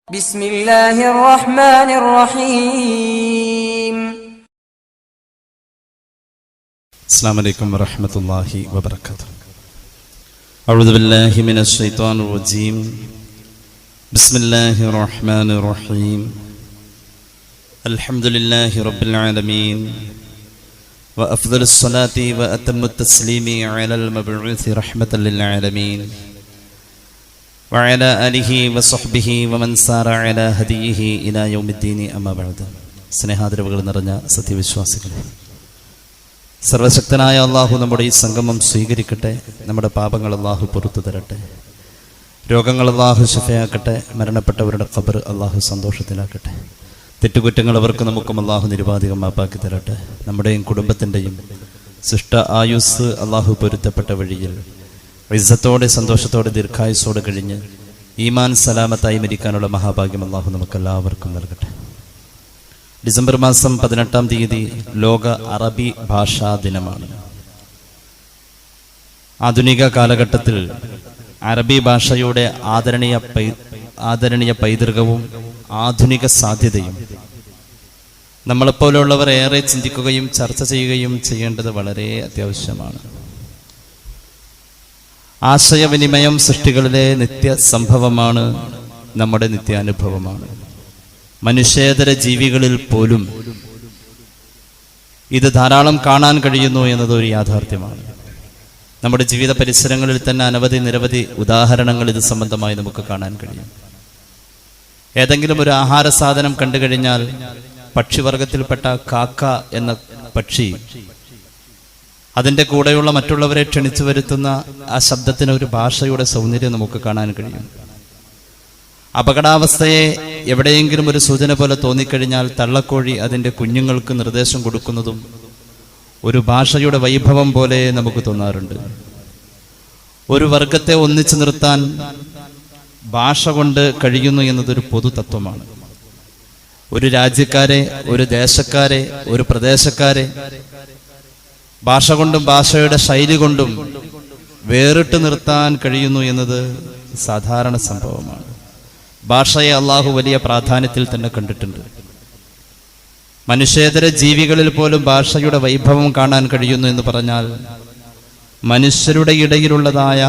بسم الله الرحمن الرحيم. السلام عليكم ورحمة الله وبركاته. أعوذ بالله من الشيطان الرجيم. بسم الله الرحمن الرحيم. الحمد لله رب العالمين وأفضل الصلاة وأتم التسليم على المبعوث رحمة للعالمين وعلى آله وصحبه ومن سار على هديه إلى يوم الدين أما بعد. സ്നേഹാദരവുകൾ നിറഞ്ഞ സത്യവിശ്വാസികളെ, സർവശക്തനായ അള്ളാഹു നമ്മുടെ ഈ സംഗമം സ്വീകരിക്കട്ടെ. നമ്മുടെ പാപങ്ങൾ അള്ളാഹു പുറത്തു തരട്ടെ. രോഗങ്ങൾ അള്ളാഹു ശിഫയാക്കട്ടെ. മരണപ്പെട്ടവരുടെ ഖബർ അള്ളാഹു സന്തോഷത്തിലാക്കട്ടെ. തെറ്റുകുറ്റങ്ങൾ അവർക്ക് നമുക്കും അള്ളാഹു നിരുപാധികം മാപ്പാക്കി തരട്ടെ. നമ്മുടെയും കുടുംബത്തിൻ്റെയും സൃഷ്ട ആയുസ് അള്ളാഹു പൊരുത്തപ്പെട്ട വഴിയിൽ ഇസ്സത്തോടെ സന്തോഷത്തോടെ ദീർഘായുസോടെ കഴിഞ്ഞ് ഈമാൻ സലാമത്തായി മരിക്കാനുള്ള മഹാഭാഗ്യം അള്ളാഹു നമുക്കെല്ലാവർക്കും നൽകട്ടെ. ഡിസംബർ മാസം 18-ാം തീയതി ലോക അറബി ഭാഷാ ദിനമാണ്. ആധുനിക കാലഘട്ടത്തിൽ അറബി ഭാഷയുടെ ആദരണീയ പൈതൃകവും ആധുനിക സാധ്യതയും നമ്മളെപ്പോലുള്ളവർ ഏറെ ചിന്തിക്കുകയും ചർച്ച ചെയ്യുകയും ചെയ്യേണ്ടത് വളരെ അത്യാവശ്യമാണ്. ആശയവിനിമയം സൃഷ്ടികളിലെ നിത്യ സംഭവമാണ്, നമ്മുടെ നിത്യാനുഭവമാണ്. മനുഷ്യേതര ജീവികളിൽ പോലും ഇത് ധാരാളം കാണാൻ കഴിയുന്നു എന്നതൊരു യാഥാർത്ഥ്യമാണ്. നമ്മുടെ ജീവിത പരിസരങ്ങളിൽ തന്നെ നിരവധി ഉദാഹരണങ്ങൾ ഇത് സംബന്ധമായി നമുക്ക് കാണാൻ കഴിയും. ഏതെങ്കിലും ഒരു ആഹാര സാധനം കണ്ടു കഴിഞ്ഞാൽ പക്ഷിവർഗത്തിൽപ്പെട്ട കാക്ക എന്ന പക്ഷി അതിൻ്റെ കൂടെയുള്ള മറ്റുള്ളവരെ ക്ഷണിച്ചു വരുത്തുന്ന ആ ശബ്ദത്തിന് ഒരു ഭാഷയുടെ സൗന്ദര്യം നമുക്ക് കാണാൻ കഴിയും. അപകടാവസ്ഥയെ എവിടെയെങ്കിലും ഒരു സൂചന പോലെ തോന്നിക്കഴിഞ്ഞാൽ തള്ളക്കോഴി അതിൻ്റെ കുഞ്ഞുങ്ങൾക്ക് നിർദ്ദേശം കൊടുക്കുന്നതും ഒരു ഭാഷയുടെ വൈഭവം പോലെ നമുക്ക് തോന്നാറുണ്ട്. ഒരു വർഗത്തെ ഒന്നിച്ചു നിർത്താൻ ഭാഷ കൊണ്ട് കഴിയുന്നു എന്നതൊരു പൊതു തത്വമാണ്. ഒരു രാജ്യക്കാരെ, ഒരു ദേശക്കാരെ, ഒരു പ്രദേശക്കാരെ ഭാഷ കൊണ്ടും ഭാഷയുടെ ശൈലി കൊണ്ടും വേറിട്ട് നിർത്താൻ കഴിയുന്നു എന്നത് സാധാരണ സംഭവമാണ്. ഭാഷയെ അള്ളാഹു വലിയ പ്രാധാന്യത്തിൽ തന്നെ കണ്ടിട്ടുണ്ട്. മനുഷ്യേതര ജീവികളിൽ പോലും ഭാഷയുടെ വൈഭവം കാണാൻ കഴിയുന്നു എന്ന് പറഞ്ഞാൽ മനുഷ്യരുടെ ഇടയിലുള്ളതായ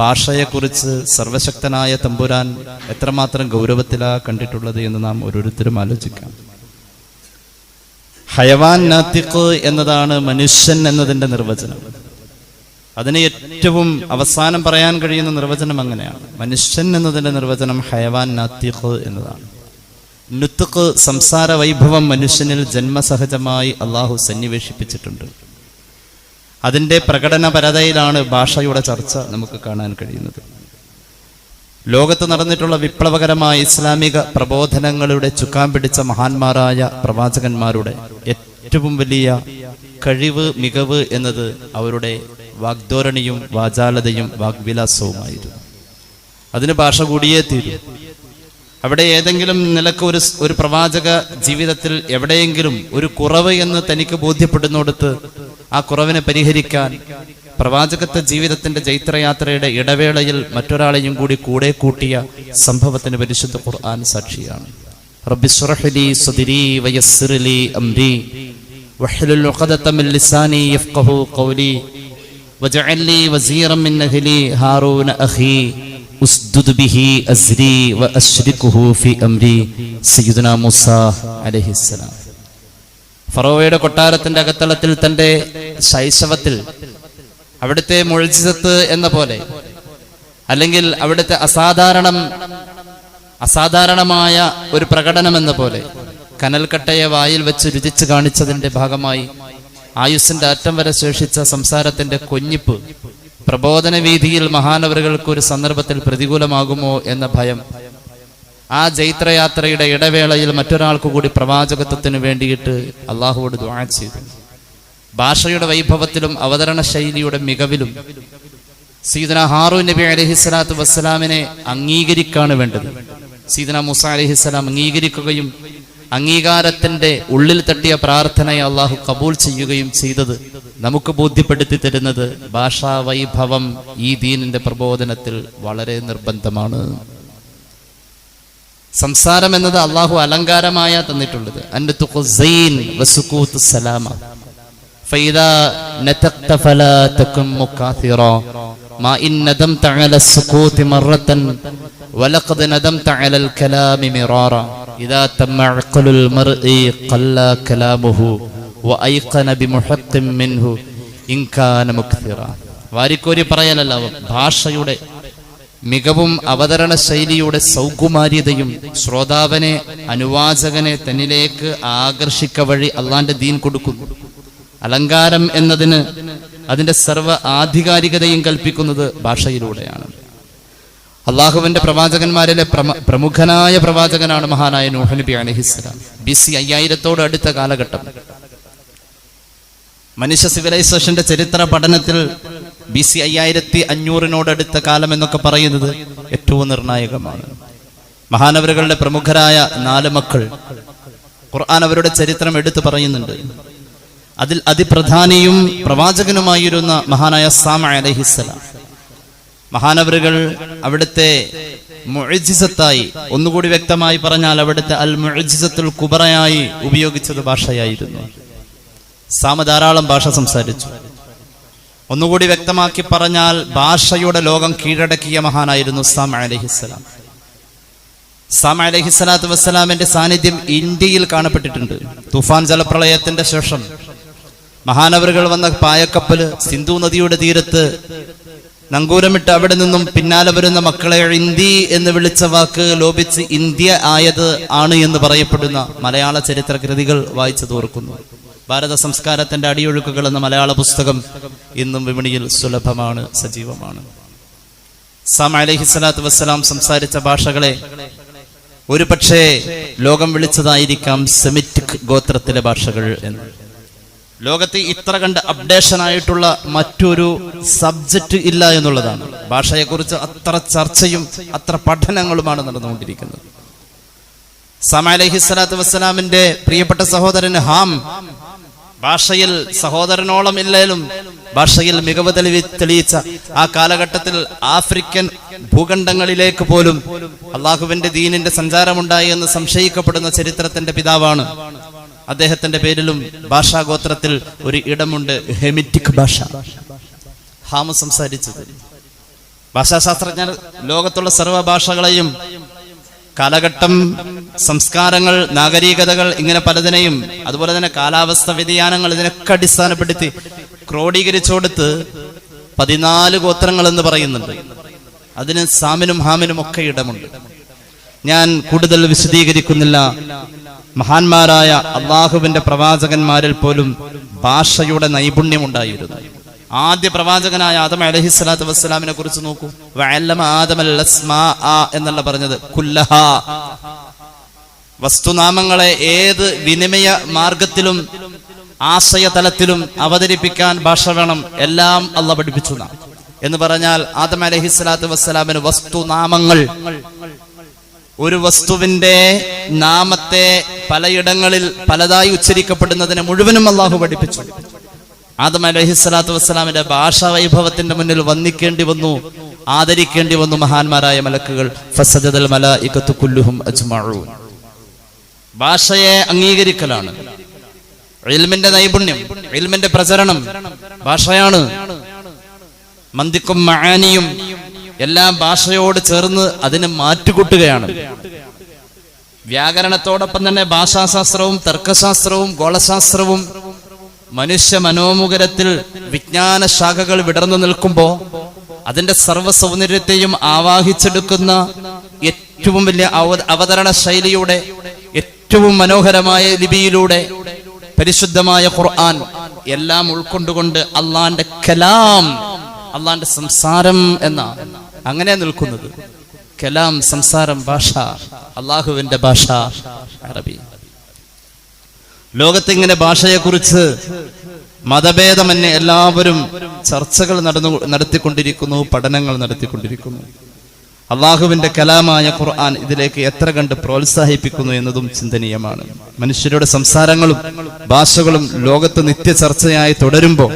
ഭാഷയെക്കുറിച്ച് സർവശക്തനായ തമ്പുരാൻ എത്രമാത്രം ഗൗരവത്തിലാ കണ്ടിട്ടുള്ളത് എന്ന് നാം ഓരോരുത്തരും ആലോചിക്കാം. ഹയവാൻ നാത്തിഖ് എന്നതാണ് മനുഷ്യൻ എന്നതിൻ്റെ നിർവചനം. അതിന് ഏറ്റവും അവസാനം പറയാൻ കഴിയുന്ന നിർവചനം അങ്ങനെയാണ്. മനുഷ്യൻ എന്നതിൻ്റെ നിർവചനം ഹയവാൻ നാത്തിഖ് എന്നതാണ്. നുത്ഖ്, സംസാര വൈഭവം മനുഷ്യനിൽ ജന്മസഹജമായി അള്ളാഹു സന്നിവേശിപ്പിച്ചിട്ടുണ്ട്. അതിൻ്റെ പ്രകടനപരതയിലാണ് ഭാഷയുടെ ചർച്ച നമുക്ക് കാണാൻ കഴിയുന്നത്. ലോകത്ത് നടന്നിട്ടുള്ള വിപ്ലവകരമായ ഇസ്ലാമിക പ്രബോധനങ്ങളുടെ ചുക്കാൻ പിടിച്ച മഹാന്മാരായ പ്രവാചകന്മാരുടെ ഏറ്റവും വലിയ കഴിവ്, മികവ് എന്നത് അവരുടെ വാഗ്ധോരണിയും വാചാലതയും വാഗ്വിലാസവുമായിരുന്നു. അതിന് ഭാഷ കൂടിയേ തീരൂ. അവിടെ ഏതെങ്കിലും നിലക്ക് ഒരു പ്രവാചക ജീവിതത്തിൽ എവിടെയെങ്കിലും ഒരു കുറവ് എന്ന് തനിക്ക് ബോധ്യപ്പെടുന്നിടത്ത് ആ കുറവിനെ പരിഹരിക്കാൻ പ്രവാചകത്വ ജീവിതത്തിന്റെ ജൈത്രയാത്രയുടെ ഇടവേളയിൽ മറ്റൊരാളെയും കൂടെ കൂട്ടിയ സംഭവത്തിന് പരിശുദ്ധ ഖുർആൻ സാക്ഷിയാണ്. റബ്ബി ശ്റഹ് ലി സദ്രി വയസ്സിർ ലി അംരി വഹ്ലുൽ ഉഖദത മിൻ ലിസാനി യഫ്ഖഹു ഖൗലി വജഅൽ ലി വസീറൻ മിൻ അഹ്ലി ഹാറൂന അഖി ഉസ്ദുദ് ബിഹി അസ്രി വഅശ്രികുഹു ഫി അംരി. സയ്യിദുനാ മൂസ അലൈഹിസ്സലാം ഫറോവയുടെ കൊട്ടാരത്തിന്റെ അകത്തളത്തിൽ തന്റെ ശൈശവത്തിൽ അവിടുത്തെ മുഅ്ജിസത്ത് എന്ന പോലെ, അല്ലെങ്കിൽ അവിടുത്തെ അസാധാരണമായ ഒരു പ്രകടനം എന്ന പോലെ കനൽക്കട്ടയെ വായിൽ വെച്ച് രുചിച്ച് കാണിച്ചതിന്റെ ഭാഗമായി ആയുസ്സിന്റെ അറ്റം വരെ ശേഷിച്ച സംസാരത്തിന്റെ കൊഞ്ഞിപ്പ് പ്രബോധന വീതിയിൽ മഹാനവറുകൾക്ക് ഒരു സന്ദർഭത്തിൽ പ്രതികൂലമാകുമോ എന്ന ഭയം ആ ജൈത്രയാത്രയുടെ ഇടവേളയിൽ മറ്റൊരാൾക്ക് കൂടി പ്രവാചകത്വത്തിന് വേണ്ടിയിട്ട് അള്ളാഹുവോട് ദുആ ചെയ്തു. ഭാഷയുടെ വൈഭവത്തിലും അവതരണ ശൈലിയുടെ മികവിലും സയ്യിദുനാ ഹാറൂൻ നബി അലൈഹിസ്സലാത്തു വസ്സലാമിനെ അംഗീകരിക്കാണ് വേണ്ടത്. സയ്യിദുനാ മൂസ അലൈഹിസ്സലാം അംഗീകരിക്കുകയും അംഗീകാരത്തിന്റെ ഉള്ളിൽ തട്ടിയ പ്രാർത്ഥനയെ അള്ളാഹു കബൂൽ ചെയ്യുകയും ചെയ്തത് നമുക്ക് ബോധ്യപ്പെടുത്തി തരുന്നത് ഭാഷാ വൈഭവം ഈ ദീനിന്റെ പ്രബോധനത്തിൽ വളരെ നിർബന്ധമാണ്. സംസാരം എന്നത് അള്ളാഹു അലങ്കാരമായ തന്നിട്ടുള്ളത്. فإذا نطقت فلا تكن مكاثرا ما إن ندمت على السكوت مرة ولقد ندمت على الكلام مرارا إذا تم عقل المرء قل كلامه وأيقن بمحق منه إن كان مكثرا. വാരിക്കോരി പറയലല്ല, ഭാഷയുടെ മികവും അവതരണ ശൈലിയുടെ സൗകുമാര്യതയും ശ്രോതാവിനെ, അനുവാചകനെ തന്നിലേക്ക് ആകർഷിക്ക വഴി അള്ളാന്റെ ദീൻ കൊടുക്കുന്നു. അലങ്കാരം എന്നതിന് അതിന്റെ സർവ്വ ആധികാരികതയും കൽപ്പിക്കുന്നത് ഭാഷയിലൂടെയാണ്. അള്ളാഹുവിന്റെ പ്രവാചകന്മാരിലെ പ്രമുഖനായ പ്രവാചകനാണ് മഹാനായ നൂഹ് നബി അലൈഹിസ്സലാം. BC 5000 അടുത്ത കാലഘട്ടം. മനുഷ്യ സിവിലൈസേഷന്റെ ചരിത്ര പഠനത്തിൽ BC 5500 അടുത്ത കാലം എന്നൊക്കെ പറയുന്നത് ഏറ്റവും നിർണായകമാണ്. മഹാനവറുകളുടെ പ്രമുഖരായ 4 മക്കൾ ഖുർആൻ അവരുടെ ചരിത്രം എടുത്തു പറയുന്നുണ്ട്. അതിൽ അതിപ്രധാനിയും പ്രവാചകനുമായിരുന്ന മഹാനായ സാമ അലൈഹിസ്സലാം. മഹാനവറുകൾ അവിടുത്തെ മുഅ്ജിസത്തായി, ഒന്നുകൂടി വ്യക്തമായി പറഞ്ഞാൽ അവിടുത്തെ അൽ മുഅ്ജിസത്തുൽ കുബറയായി ഉപയോഗിച്ചത് ഭാഷയായിരുന്നു. സാമ ധാരാളം ഭാഷ സംസാരിച്ചു. ഒന്നുകൂടി വ്യക്തമാക്കി പറഞ്ഞാൽ ഭാഷയുടെ ലോകം കീഴടക്കിയ മഹാനായിരുന്നു സാമ അലൈഹിസ്സലാം. സാമ അലൈഹിസ്സലാത്തു വസ്സലാമിന്റെ സാന്നിധ്യം ഇന്ത്യയിൽ കാണപ്പെട്ടിട്ടുണ്ട്. തുഫാൻ ജലപ്രളയത്തിന്റെ ശേഷം മഹാനവറുകൾ വന്ന പായക്കപ്പല് സിന്ധു നദിയുടെ തീരത്ത് നങ്കൂരമിട്ട് അവിടെ നിന്നും പിന്നാലെ വരുന്ന മക്കളെ ഇന്ത്യ എന്ന് വിളിച്ച വാക്ക് ലോപിച്ച് ഇന്ത്യ ആയത് ആണ് എന്ന് പറയപ്പെടുന്ന മലയാള ചരിത്ര കൃതികൾ വായിച്ചു തോർക്കുന്നു. ഭാരത സംസ്കാരത്തിന്റെ അടിയൊഴുക്കുകൾ എന്ന മലയാള പുസ്തകം ഇന്നും വിപണിയിൽ സുലഭമാണ്, സജീവമാണ്. സാമ അലൈഹിസ്സലാത്തു വസ്സലാം സംസാരിച്ച ഭാഷകളെ ഒരു പക്ഷേ ലോകം വിളിച്ചതായിരിക്കാം സെമിറ്റിക് ഗോത്രത്തിലെ ഭാഷകൾ എന്ന്. ലോകത്ത് ഇത്ര കണ്ട് അപ്ഡേഷൻ ആയിട്ടുള്ള മറ്റൊരു സബ്ജക്റ്റ് ഇല്ല എന്നുള്ളതാണ്. ഭാഷയെക്കുറിച്ച് അത്ര ചർച്ചയും അത്ര പഠനങ്ങളുമാണ് നടന്നുകൊണ്ടിരിക്കുന്നത്. സാമ അലൈഹിസ്സലാത്തു വസ്സലാമിന്റെ പ്രിയപ്പെട്ട സഹോദരൻ ഹാം ഭാഷയിൽ സഹോദരനോളം ഇല്ലേലും ഭാഷയിൽ മികവ് തെളിയിച്ച ആ കാലഘട്ടത്തിൽ ആഫ്രിക്കൻ ഭൂഖണ്ഡങ്ങളിലേക്ക് പോലും അള്ളാഹുവിന്റെ ദീനിന്റെ സഞ്ചാരമുണ്ടായി എന്ന് സംശയിക്കപ്പെടുന്ന ചരിത്രത്തിന്റെ പിതാവാണ്. അദ്ദേഹത്തിന്റെ പേരിലും ഭാഷാഗോത്രത്തിൽ ഒരു ഇടമുണ്ട്, ഹെമിറ്റിക് ഭാഷ. ഹാം സംസാരിച്ചത്. ഭാഷാശാസ്ത്രജ്ഞർ ലോകത്തുള്ള സർവ്വ ഭാഷകളെയും കാലഘട്ടം, സംസ്കാരങ്ങൾ, നാഗരികതകൾ ഇങ്ങനെ പലതിനെയും, അതുപോലെ തന്നെ കാലാവസ്ഥ വ്യതിയാനങ്ങൾ, ഇതിനൊക്കെ അടിസ്ഥാനപ്പെടുത്തി ക്രോഡീകരിച്ചുകൊടുത്ത് 14 ഗോത്രങ്ങൾ എന്ന് പറയുന്നുണ്ട്. അതിന് സാമിനും ഹാമിനും ഒക്കെ ഇടമുണ്ട്. ഞാൻ കൂടുതൽ വിശദീകരിക്കുന്നില്ല. മഹാന്മാരായ അള്ളാഹുവിന്റെ പ്രവാചകന്മാരിൽ പോലും ഭാഷയുടെ നൈപുണ്യമുണ്ടായിരുന്നു. ആദ്യ പ്രവാചകനായ ആദം അലൈഹിസ്സലാത്തു വസ്സലാമിനെ കുറിച്ച് നോക്കൂ. വഅല്ലമ ആദമൽ അസ്മാഅ എന്നല്ല പറഞ്ഞത്, കുല്ലഹാ. വസ്തുനാമങ്ങളെ ഏത് വിനിമയ മാർഗത്തിലും ആശയതലത്തിലും അവതരിപ്പിക്കാൻ ഭാഷ വേണം. എല്ലാം അള്ളാഹ് പഠിപ്പിച്ചു എന്ന് പറഞ്ഞാൽ ആദം അലൈഹിസ്സലാത്തു വസ്സലാമിന് വസ്തുനാമങ്ങൾ, ഒരു വസ്തുവിന്റെ നാമത്തെ പലയിടങ്ങളിൽ പലതായി ഉച്ചരിക്കപ്പെടുന്നതിനെ മുഴുവനും അള്ളാഹു പഠിപ്പിച്ചു. ആദം അലൈഹിസ്സലാത്തു വസ്സലാമിന്റെ ഭാഷാ വൈഭവത്തിന്റെ മുന്നിൽ വന്ദിക്കേണ്ടി വന്നു, ആദരിക്കേണ്ടി വന്നു മഹാന്മാരായ മലക്കുകൾ. ഫസജദൽ മലായികത്തു കുല്ലുഹും അജ്മഊൻ. ഭാഷയെ അംഗീകരിക്കലാണ്. ഇൽമിന്റെ നൈപുണ്യം, ഇൽമിന്റെ പ്രചരണം ഭാഷയാണ്. മന്തിക്കും മആനിയും എല്ലാം ഭാഷയോട് ചേർന്ന് അതിനെ മാറ്റുകൂട്ടുകയാണ്. വ്യാകരണത്തോടൊപ്പം തന്നെ ഭാഷാശാസ്ത്രവും തർക്കശാസ്ത്രവും ഗോളശാസ്ത്രവും മനുഷ്യ മനോമുഖരത്തിൽ വിജ്ഞാന ശാഖകൾ വിടർന്നു നിൽക്കുമ്പോൾ അതിന്റെ സർവ്വ സൗന്ദര്യത്തെയും ആവാഹിച്ചെടുക്കുന്ന ഏറ്റവും വലിയ അവതരണ ശൈലിയുടെ, ഏറ്റവും മനോഹരമായ ലിപിയിലൂടെ പരിശുദ്ധമായ ഖുർആൻ എല്ലാം ഉൾക്കൊണ്ടുകൊണ്ട് അള്ളാന്റെ കലാം, അള്ളാന്റെ സംസാരം എന്ന അങ്ങനെ നിൽക്കുന്നത്. കലാം, സംസാരം, ഭാഷ, അള്ളാഹുവിന്റെ ഭാഷ അറബി. ലോകത്തിങ്ങനെ ഭാഷയെക്കുറിച്ച് മതഭേദമന്യേ എല്ലാവരും ചർച്ചകൾ നടത്തിക്കൊണ്ടിരിക്കുന്നു, പഠനങ്ങൾ നടത്തിക്കൊണ്ടിരിക്കുന്നു. അള്ളാഹുവിന്റെ കലാമായ ഖുർആൻ ഇതിലേക്ക് എത്ര കണ്ട് പ്രോത്സാഹിപ്പിക്കുന്നു എന്നതും ചിന്തനീയമാണ്. മനുഷ്യരുടെ സംസാരങ്ങളും ഭാഷകളും ലോകത്ത് നിത്യ ചർച്ചയായി തുടരുമ്പോൾ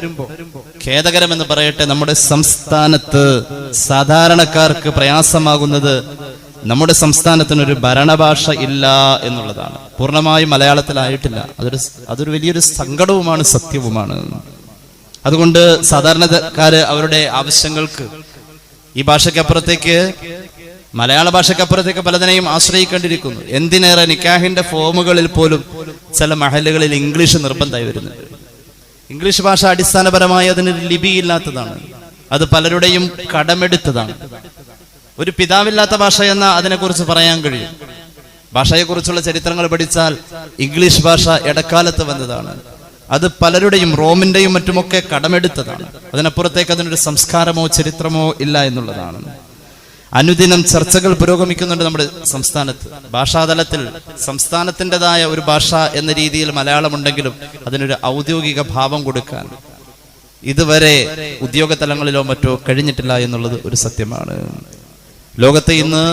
ഖേദകരമെന്ന് പറയട്ടെ, നമ്മുടെ സംസ്ഥാനത്ത് സാധാരണക്കാർക്ക് പ്രയാസമാകുന്നത് നമ്മുടെ സംസ്ഥാനത്തിനൊരു ഭരണഭാഷ ഇല്ല എന്നുള്ളതാണ്. പൂർണ്ണമായും മലയാളത്തിലായിട്ടില്ല. അതൊരു വലിയൊരു സങ്കടവുമാണ്, സത്യവുമാണ്. അതുകൊണ്ട് സാധാരണക്കാര് അവരുടെ ആവശ്യങ്ങൾക്ക് ഈ ഭാഷയ്ക്കപ്പുറത്തേക്ക്, മലയാള ഭാഷയ്ക്കപ്പുറത്തേക്ക് പലതിനെയും ആശ്രയിക്കേണ്ടിയിരിക്കുന്നു. എന്തിനേറെ നിക്കാഹിന്റെ ഫോമുകളിൽ പോലും ചില മഹലുകളിൽ ഇംഗ്ലീഷ് നിർബന്ധമായി വരുന്നുണ്ട്. ഇംഗ്ലീഷ് ഭാഷ അടിസ്ഥാനപരമായി അതിനൊരു ലിപിയില്ലാത്തതാണ്. അത് പലരുടെയും കടമെടുത്തതാണ്. ഒരു പിതാവില്ലാത്ത ഭാഷ എന്ന അതിനെക്കുറിച്ച് പറയാൻ കഴിയും. ഭാഷയെക്കുറിച്ചുള്ള ചരിത്രങ്ങൾ പഠിച്ചാൽ ഇംഗ്ലീഷ് ഭാഷ ഇടക്കാലത്ത് വന്നതാണ്. അത് പലരുടെയും, റോമിന്റെയും മറ്റുമൊക്കെ കടമെടുത്തതാണ്. അതിനപ്പുറത്തേക്ക് അതിനൊരു സംസ്കാരമോ ചരിത്രമോ ഇല്ല എന്നുള്ളതാണ്. അനുദിനം ചർച്ചകൾ പുരോഗമിക്കുന്നുണ്ട് നമ്മുടെ സംസ്ഥാനത്ത്. ഭാഷാതലത്തിൽ സംസ്ഥാനത്തിൻ്റെതായ ഒരു ഭാഷ എന്ന രീതിയിൽ മലയാളമുണ്ടെങ്കിലും അതിനൊരു ഔദ്യോഗിക ഭാവം കൊടുക്കാൻ ഇതുവരെ ഉദ്യോഗ തലങ്ങളിലോ മറ്റോ കഴിഞ്ഞിട്ടില്ല എന്നുള്ളത് ഒരു സത്യമാണ്. ലോകത്തെ ഇന്ന്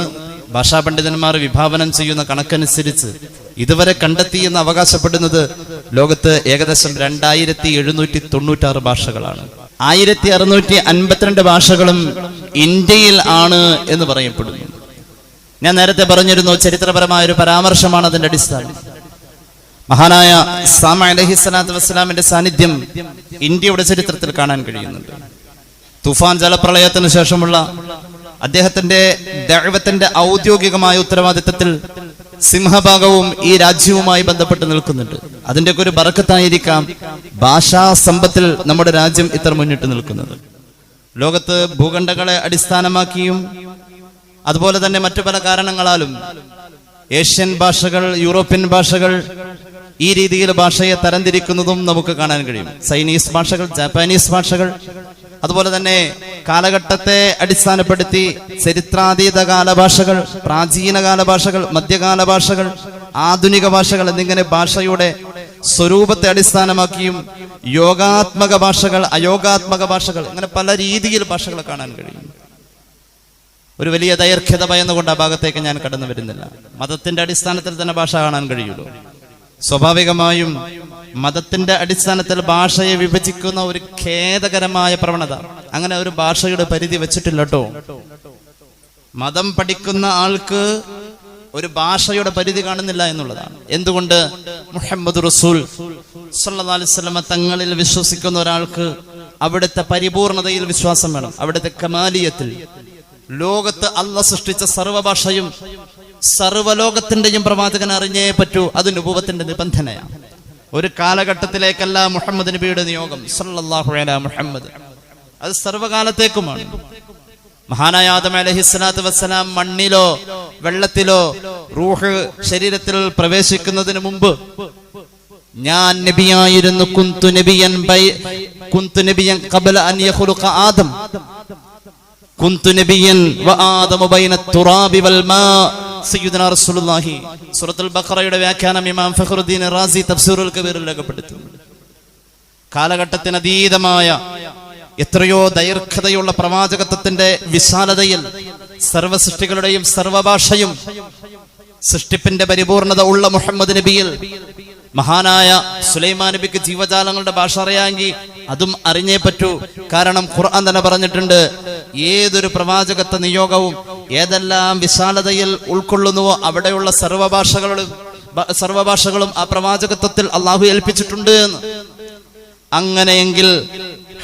ഭാഷാ പണ്ഡിതന്മാർ വിഭാവനം ചെയ്യുന്ന കണക്കനുസരിച്ച് ഇതുവരെ കണ്ടെത്തിയെന്ന് അവകാശപ്പെടുന്നത് ലോകത്ത് ഏകദേശം 2796 ഭാഷകളാണ്. 1652 ഭാഷകളും ഇന്ത്യയിൽ ആണ് എന്ന് പറയപ്പെടുന്നു. ഞാൻ നേരത്തെ പറഞ്ഞിരുന്നു, ചരിത്രപരമായ ഒരു പരാമർശമാണ് അതിന്റെ അടിസ്ഥാനം. മഹാനായ സാമ അലൈഹിസ്സലാത്തു വസ്സലാമിന്റെ സാന്നിധ്യം ഇന്ത്യയുടെ ചരിത്രത്തിൽ കാണാൻ കഴിയുന്നുണ്ട്. തുഫാൻ ജലപ്രളയത്തിന് ശേഷമുള്ള അദ്ദേഹത്തിന്റെ ദഅവത്തിന്റെ ഔദ്യോഗികമായ ഉത്തരവാദിത്തത്തിൽ സിംഹഭാഗവും ഈ രാജ്യവുമായി ബന്ധപ്പെട്ട് നിൽക്കുന്നുണ്ട്. അതിൻ്റെയൊക്കെ ഒരു ബറക്കത്തായിരിക്കാം ഭാഷാ സമ്പത്തിൽ നമ്മുടെ രാജ്യം ഇത്ര മുന്നിട്ട് നിൽക്കുന്നത്. ലോകത്ത് ഭൂഖണ്ഡങ്ങളെ അടിസ്ഥാനമാക്കിയും അതുപോലെ തന്നെ മറ്റു പല കാരണങ്ങളാലും ഏഷ്യൻ ഭാഷകൾ, യൂറോപ്യൻ ഭാഷകൾ ഈ രീതിയിൽ ഭാഷയെ തരംതിരിക്കുന്നതും നമുക്ക് കാണാൻ കഴിയും. ചൈനീസ് ഭാഷകൾ, ജാപ്പാനീസ് ഭാഷകൾ, അതുപോലെ തന്നെ കാലഘട്ടത്തെ അടിസ്ഥാനപ്പെടുത്തി ചരിത്രാതീത കാലഭാഷകൾ, പ്രാചീനകാല ഭാഷകൾ, മധ്യകാല ഭാഷകൾ, ആധുനിക ഭാഷകൾ എന്നിങ്ങനെ ഭാഷയുടെ സ്വരൂപത്തെ അടിസ്ഥാനമാക്കിയും യോഗാത്മക ഭാഷകൾ, അയോഗാത്മക ഭാഷകൾ, അങ്ങനെ പല രീതിയിൽ ഭാഷകൾ കാണാൻ കഴിയും. ഒരു വലിയ ദൈർഘ്യത ഭയന്നുകൊണ്ട് ആ ഭാഗത്തേക്ക് ഞാൻ കടന്നു വരുന്നില്ല. മതത്തിന്റെ അടിസ്ഥാനത്തിൽ തന്നെ ഭാഷ കാണാൻ കഴിയുള്ളൂ. സ്വാഭാവികമായും മതത്തിന്റെ അടിസ്ഥാനത്തിൽ ഭാഷയെ വിഭജിക്കുന്ന ഒരു ഖേദകരമായ പ്രവണത, അങ്ങനെ ഒരു ഭാഷയുടെ പരിധി വെച്ചിട്ടില്ല കേട്ടോ. മതം പഠിക്കുന്ന ആൾക്ക് ഒരു ഭാഷയുടെ പരിധി കാണുന്നില്ല എന്നുള്ളതാണ്. എന്തുകൊണ്ട്? മുഹമ്മദ് റസൂൽ സല്ലല്ലാഹു അലൈഹി വസല്ലം തങ്ങളിൽ വിശ്വസിക്കുന്ന ഒരാൾക്ക് അവിടുത്തെ പരിപൂർണതയിൽ വിശ്വാസം വേണം, അവിടുത്തെ കമാലിയത്തിൽ. ലോകത്ത് അല്ലാഹ് സൃഷ്ടിച്ച സർവ്വഭാഷയും സർവ്വലോകത്തിന്റെയും പ്രവാചകൻ അറിഞ്ഞേ പറ്റൂ. അത് നുബുവത്തിന്റെ നിബന്ധനയാണ്. ഒരു കാലഘട്ടത്തിലേക്കല്ല മുഹമ്മദ് നബിയുടെ നിയോഗം സല്ലല്ലാഹു അലൈഹി മുഹമ്മദ്, അത് സർവ്വകാലത്തേക്കുമാണ്. മഹാനായ ആദം അലൈഹിസ്സലാത്തു വസ്സലാം മണ്ണിലോ വെള്ളത്തിലോ റൂഹ് ശരീരത്തിൽ പ്രവേശിക്കുന്നതിന് മുമ്പ് ഞാൻ നബിയായിരുന്നു, കുന്തു നബിയൻ ഖബല അൻ യഖ്ലുഖ ആദം, കുന്തു നബിയൻ വആദമു ബൈന തുറാബി വൽ മാ. സയ്യിദുനാ റസൂലുള്ളാഹി സൂറത്തുൽ ബഖറയുടെ വ്യാഖ്യാനം ഇമാം ഫഖറുദ്ദീൻ റാസി തഫ്സീറുൽ കബീറിൽ രേഖപ്പെടുത്തുന്നു. കാലഘട്ടത്തിനതീതമായ എത്രയോ ദൈർഘ്യതയുള്ള പ്രവാചകത്വത്തിന്റെ വിശാലതയിൽ സർവ്വ സൃഷ്ടികളുടെയും സർവഭാഷയും സൃഷ്ടിപ്പിന്റെ പരിപൂർണത ഉള്ള മുഹമ്മദ് നബിയിൽ മഹാനായ സുലൈമാൻ നബിക്ക് ജീവജാലങ്ങളുടെ ഭാഷ അറിയാമെങ്കിൽ അതും അറിഞ്ഞേ പറ്റൂ. കാരണം ഖുർആൻ തന്നെ പറഞ്ഞിട്ടുണ്ട്, ഏതൊരു പ്രവാചകത്വ നിയോഗവും ഏതെല്ലാം വിശാലതയിൽ ഉൾക്കൊള്ളുന്നുവോ അവിടെയുള്ള സർവഭാഷകളും ആ പ്രവാചകത്വത്തിൽ അള്ളാഹു ഏൽപ്പിച്ചിട്ടുണ്ട് എന്ന്. അങ്ങനെയെങ്കിൽ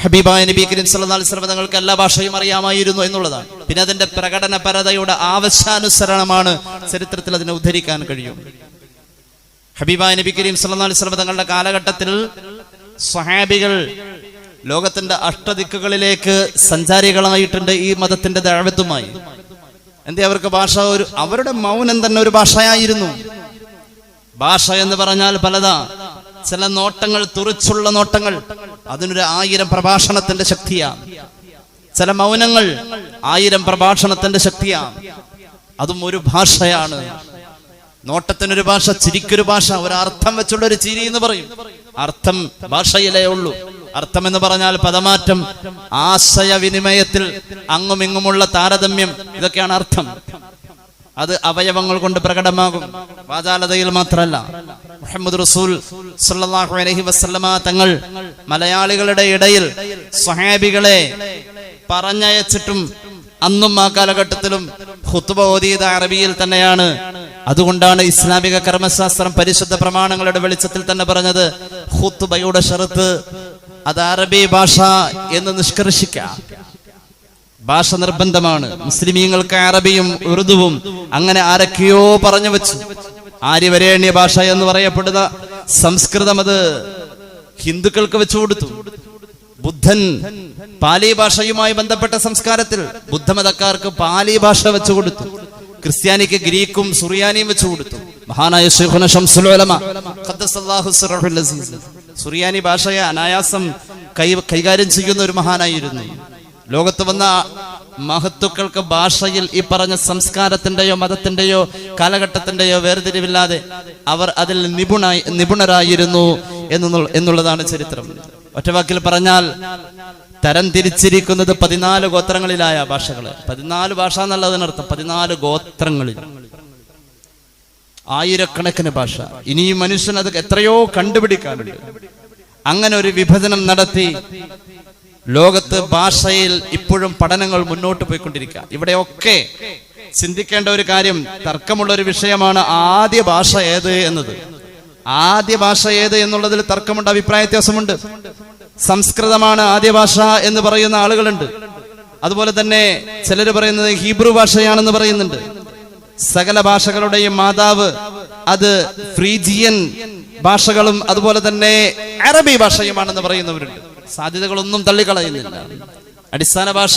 ഹബീബായ നബി കരീം സല്ലല്ലാഹു അലൈഹി വസല്ലം തങ്ങൾക്ക് എല്ലാ ഭാഷയും അറിയാമായിരുന്നു എന്നുള്ളതാണ്. പിന്നെ അതിന്റെ പ്രകടനപരതയുടെ ആവശ്യാനുസരണമാണ് ചരിത്രത്തിൽ അതിനെ ഉദ്ധരിക്കാൻ കഴിയും. ഹബീബായ നബി കരീം സല്ലല്ലാഹു അലൈഹി വസല്ലം തങ്ങളുടെ കാലഘട്ടത്തിൽ സ്വഹാബികൾ ലോകത്തിന്റെ അഷ്ടദിക്കുകളിലേക്ക് സഞ്ചാരികളായിട്ടുണ്ട് ഈ മതത്തിന്റെ ദഅവത്തുമായി. എന്തേ അവർക്ക് ഭാഷ, അവരുടെ മൗനം തന്നെ ഒരു ഭാഷയായിരുന്നു. ഭാഷ എന്ന് പറഞ്ഞാൽ പലതാ. ചില നോട്ടങ്ങൾ, തുറിച്ചുള്ള നോട്ടങ്ങൾ, അതിനൊരു 1000 പ്രഭാഷണത്തിന്റെ ശക്തിയാണ്. ചില മൗനങ്ങൾ 1000 പ്രഭാഷണത്തിന്റെ ശക്തിയാണ്. അതും ഒരു ഭാഷയാണ്. നോട്ടത്തിനൊരു ഭാഷ, ചിരിക്കൊരു ഭാഷ, ഒരർത്ഥം വെച്ചുള്ള ഒരു ചിരി എന്ന് പറയും. അർത്ഥം ഭാഷയിലേ ഉള്ളൂ. അർത്ഥം എന്ന് പറഞ്ഞാൽ പദമാറ്റം, ആശയവിനിമയത്തിൽ അങ്ങും ഇങ്ങുമുള്ള താരതമ്യം, ഇതൊക്കെയാണ് അർത്ഥം. അത് അവയവങ്ങൾ കൊണ്ട് പ്രകടമാകും, വാചാലതയിൽ മാത്രമല്ല. മുഹമ്മദ് റസൂൽ സല്ലല്ലാഹു അലൈഹി വസല്ലമ തങ്ങൾ മലയാളികളുടെ ഇടയിൽ സ്വഹാബികളെ പറഞ്ഞയച്ചിട്ടും അന്നും ആ കാലഘട്ടത്തിലും ഖുത്ബ ഓതിയത് അറബിയിൽ തന്നെയാണ്. അതുകൊണ്ടാണ് ഇസ്ലാമിക കർമ്മശാസ്ത്രം പരിശുദ്ധ പ്രമാണങ്ങളുടെ വെളിച്ചത്തിൽ തന്നെ പറഞ്ഞത് ഖുത്ബയുടെ ഷർത്ത് അത് അറബി ഭാഷ എന്ന് നിഷ്കർഷിക്കാം. ഭാഷ നിർബന്ധമാണ്. മുസ്ലിമീങ്ങൾക്ക് അറബിയും ഉറുദുവും അങ്ങനെ ആരൊക്കെയോ പറഞ്ഞു വെച്ചു. ആര്യവരേണ്യ ഭാഷ എന്ന് പറയപ്പെടുന്ന സംസ്കൃതം അത് ഹിന്ദുക്കൾക്ക് വെച്ചു കൊടുത്തു. ബുദ്ധൻ പാലി ഭാഷയുമായി ബന്ധപ്പെട്ട സംസ്കാരത്തിൽ ബുദ്ധമതക്കാർക്ക് പാലി ഭാഷ വെച്ചു കൊടുത്തു. ക്രിസ്ത്യാനിക്ക് ഗ്രീക്കും സുറിയാനിയും വെച്ചു കൊടുത്തു. മഹാനായ ശൈഖുന ശംസുൽ ഉലമ ഖദ്ദസല്ലാഹു സിറഹുൽ അസീസ് സുറിയാനി ഭാഷയെ അനായാസം കൈകാര്യം ചെയ്യുന്ന ഒരു മഹാനായിരുന്നു. ലോകത്ത് വന്ന മഹത്തുക്കൾക്ക് ഭാഷയിൽ ഈ പറഞ്ഞ സംസ്കാരത്തിന്റെയോ മതത്തിന്റെയോ കാലഘട്ടത്തിന്റെയോ വേർതിരിവില്ലാതെ അവർ അതിൽ നിപുണരായിരുന്നു എന്നുള്ളതാണ് ചരിത്രം. ഒറ്റവാക്കിൽ പറഞ്ഞാൽ തരം തിരിച്ചിരിക്കുന്നത് 14 ഗോത്രങ്ങളിലായ ഭാഷകള്. 14 ഭാഷ എന്നുള്ളതിനർത്ഥം 14 ഗോത്രങ്ങളിൽ ആയിരക്കണക്കിന് ഭാഷ. ഇനിയും മനുഷ്യൻ അത് എത്രയോ കണ്ടുപിടിക്കാനുണ്ട്. അങ്ങനെ ഒരു വിഭജനം നടത്തി ലോകത്ത് ഭാഷയിൽ ഇപ്പോഴും പഠനങ്ങൾ മുന്നോട്ട് പോയിക്കൊണ്ടിരിക്കുക. ഇവിടെയൊക്കെ ചിന്തിക്കേണ്ട ഒരു കാര്യം, തർക്കമുള്ള ഒരു വിഷയമാണ് ആദ്യ ഭാഷ ഏത് എന്നത്. ആദ്യ ഭാഷ ഏത് എന്നുള്ളതിൽ തർക്കമുണ്ട്, അഭിപ്രായ വ്യത്യാസമുണ്ട്. സംസ്കൃതമാണ് ആദ്യ ഭാഷ എന്ന് പറയുന്ന ആളുകളുണ്ട്. അതുപോലെ തന്നെ ചിലർ പറയുന്നത് ഹീബ്രു ഭാഷയാണെന്ന് പറയുന്നുണ്ട്. സകല ഭാഷകളുടെയും മാതാവ് അത് ഫ്രീജിയൻ ഭാഷകളും അതുപോലെ തന്നെ അറബി ഭാഷയുമാണെന്ന് പറയുന്നവരുണ്ട്. സാധ്യതകളൊന്നും തള്ളിക്കളയുന്നില്ല. അടിസ്ഥാന ഭാഷ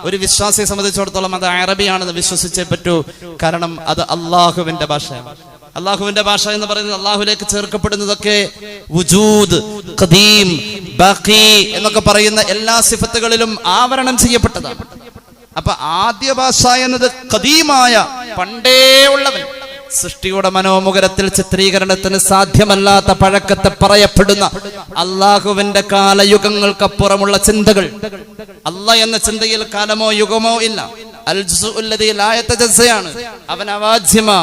ഒരു വിശ്വാസിയെ സംബന്ധിച്ചിടത്തോളം അത് അറബിയാണെന്ന് വിശ്വസിച്ചേ പറ്റൂ. കാരണം അത് അള്ളാഹുവിന്റെ ഭാഷയാണ്. അള്ളാഹുവിന്റെ ഭാഷ എന്ന് പറയുന്നത് അള്ളാഹുലേക്ക് ചേർക്കപ്പെടുന്നതൊക്കെ വുജൂദ്, ഖദീം, ബാഖി എന്നൊക്കെ പറയുന്ന എല്ലാ സിഫത്തുകളിലും ആവരണം ചെയ്യപ്പെട്ടതാണ്. അപ്പൊ ആദ്യ ഭാഷ എന്നത് ഖദീമായ പണ്ടേ ഉള്ളവൻ, സൃഷ്ടിയുടെ മനോമുഖരത്തിൽ ചിത്രീകരണത്തിന് സാധ്യമല്ലാത്ത പഴക്കത്തെ പറയപ്പെടുന്ന അള്ളാഹുവിന്റെ കാലയുഗങ്ങൾക്കപ്പുറമുള്ള ചിന്തകൾ. അള്ളാഹ് എന്ന ചിന്തയിൽ കാലമോ യുഗമോ ഇല്ല. അവൻ അവാജ്യമാ,